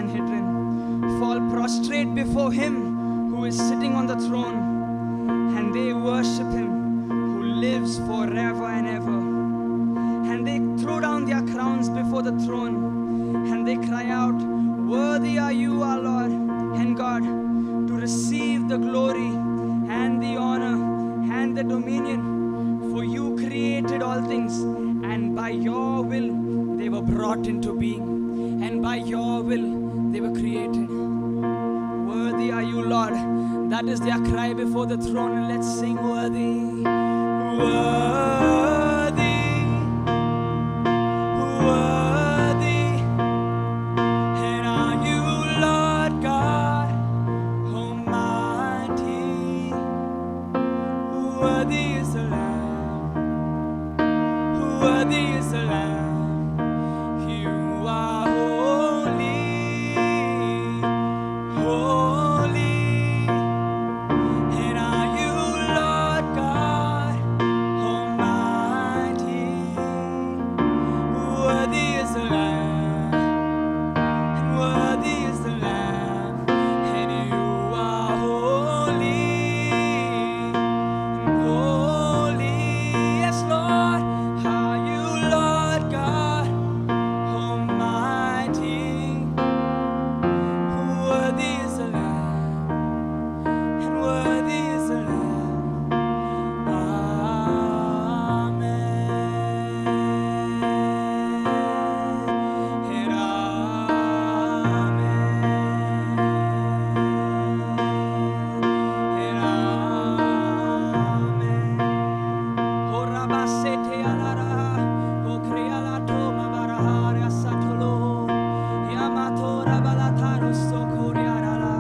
Sanhedrin fall prostrate before him who is sitting on the throne, and they worship him who lives forever and ever. And they throw down their crowns before the throne, and they cry out, "Worthy are you, our Lord and God, to receive the glory and the honor and the dominion. For you created all things, and by your will they were brought into being, and by your will they were created. Worthy are you, Lord." That is their cry before the throne, and let's sing worthy. Worthy, worthy, and are you, Lord God Almighty. Worthy is the Lamb, worthy is the Lamb. You are holy, holy, and are you, Lord God Almighty. Worthy is the Lamb, and worthy is the Lamb, and you are holy, holy. Yes, Lord, are you, Lord God Almighty. Worthy is the Lamb, and worthy is the Lamb. Amen. And amen. O rabasete alara, o creala toma barahara satolo, yamato rabalataro sokoriarala,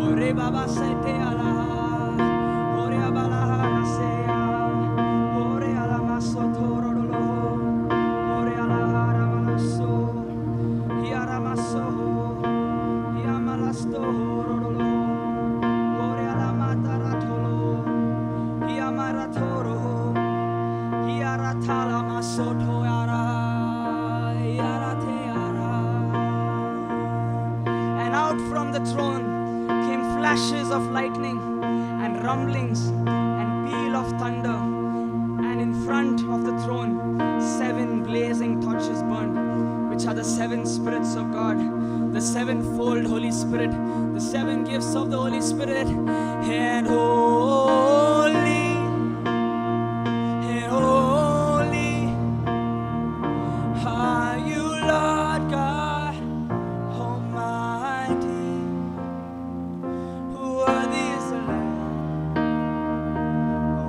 o rebabasete ala, o reabalahara sea, o realamasotoro, o realahara malaso, yaramaso, yamalastoro, o realamataratolo, yamaratoro. Yaratala masoto yara, yarate yara. And out from the throne came flashes of lightning and rumblings and peal of thunder. And in front of the throne 7 blazing torches burned, which are the 7 spirits of God, the 7-fold Holy Spirit, the 7 gifts of the Holy Spirit. And holy, and holy are you, Lord God Almighty. Worthy is the Lamb,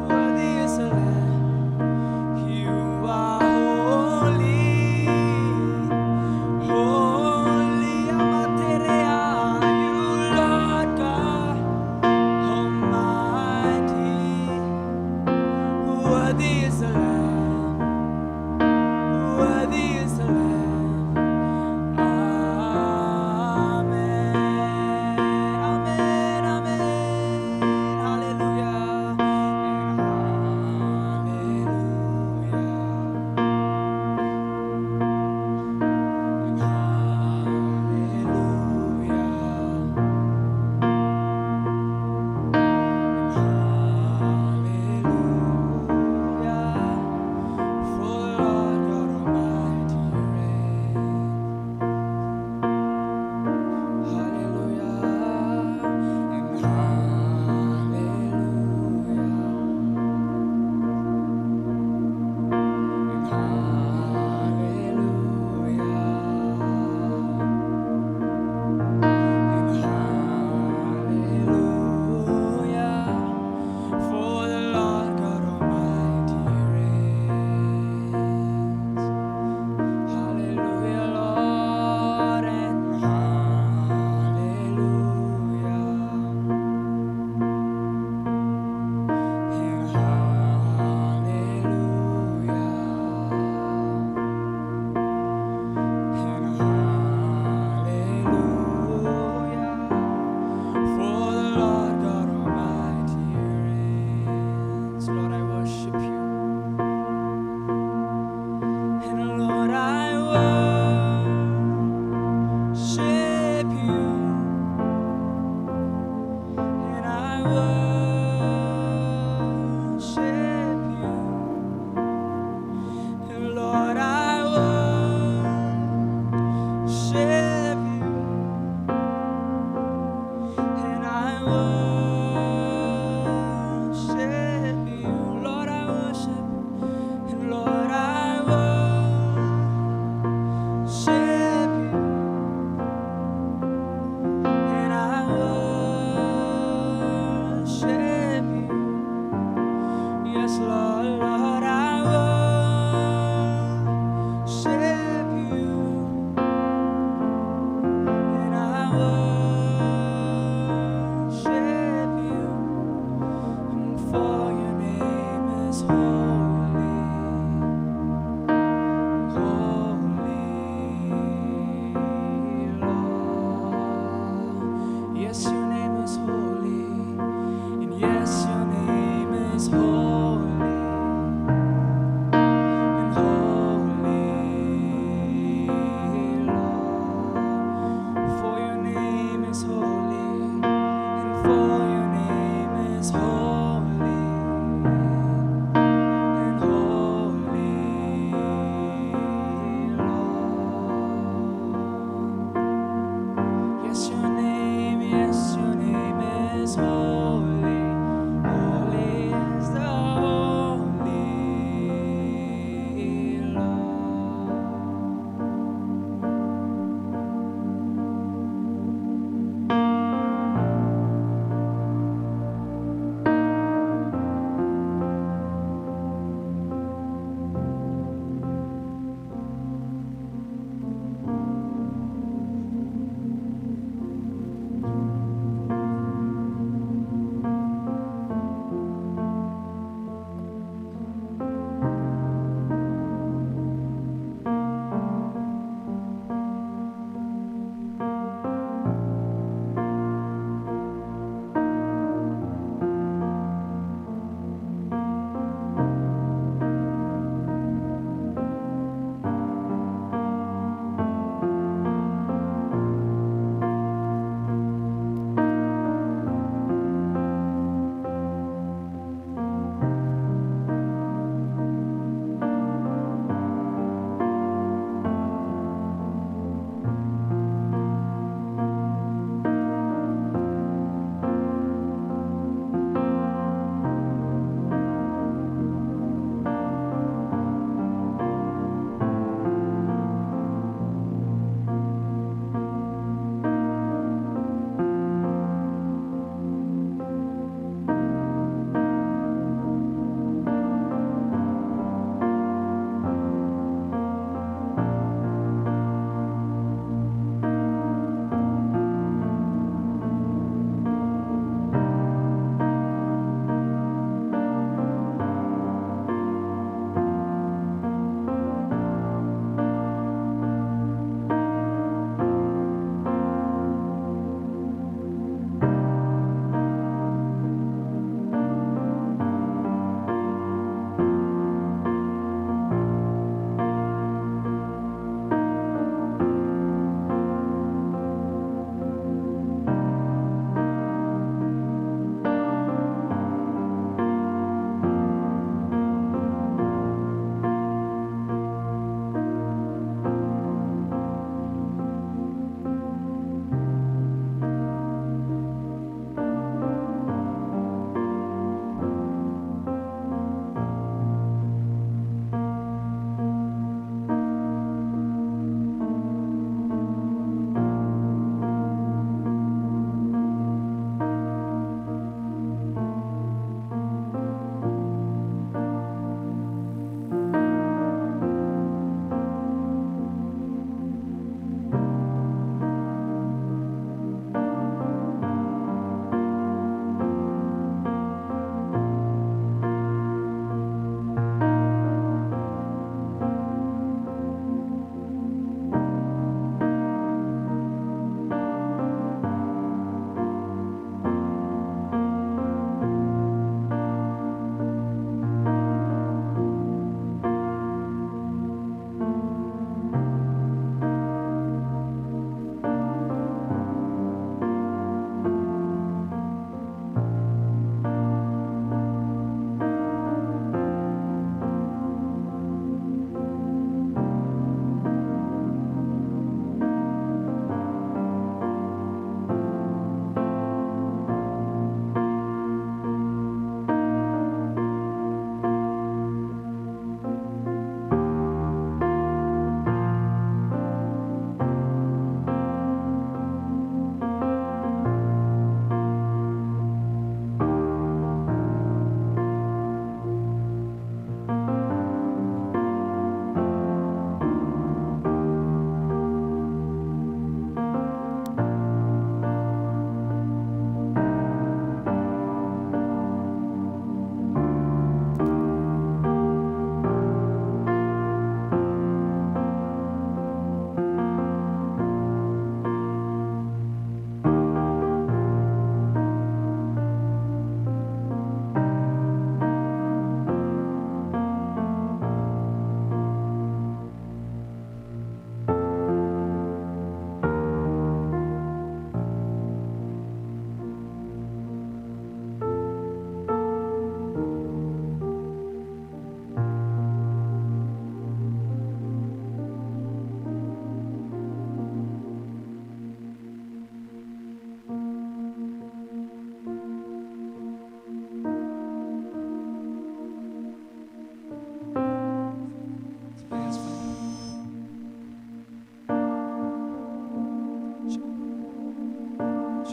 worthy is the Lamb. You are holy, holy. Amatere are you, Lord God Almighty.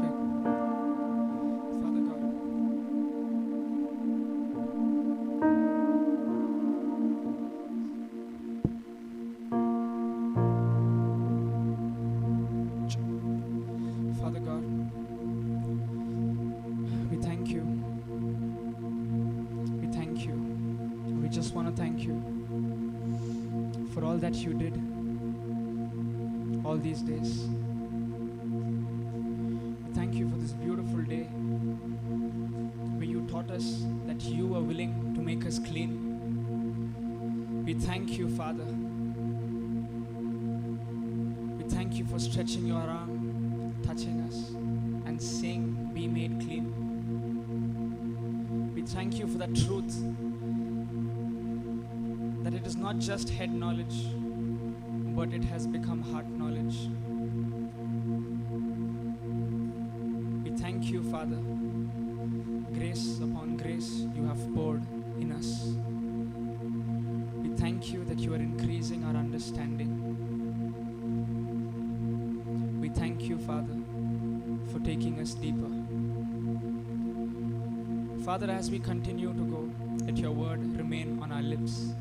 Check. Father God. Father God, we thank you. We thank you. We just want to thank you for all that you did all these days. We thank you for this beautiful day where you taught us that you are willing to make us clean. We thank you, Father. We thank you for stretching your arm, touching us, and saying, be made clean. We thank you for that truth, that it is not just head knowledge, but it has become heart knowledge. We thank you, Father. Grace upon grace you have poured in us. We thank you that you are increasing our understanding. We thank you, Father, for taking us deeper. Father, as we continue to go, let your word remain on our lips.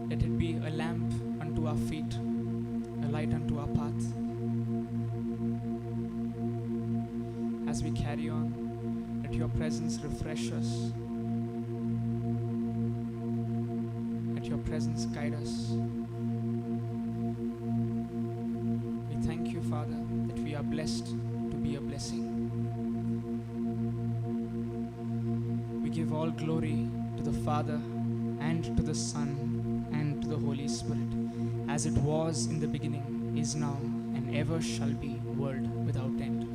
Let it be a lamp unto our feet, a light unto our path. As we carry on, let your presence refresh us. Let your presence guide us. We thank you, Father, that we are blessed to be a blessing. We give all glory to the Father and to the Son and to the Holy Spirit, as it was in the beginning, is now, and ever shall be, world without end.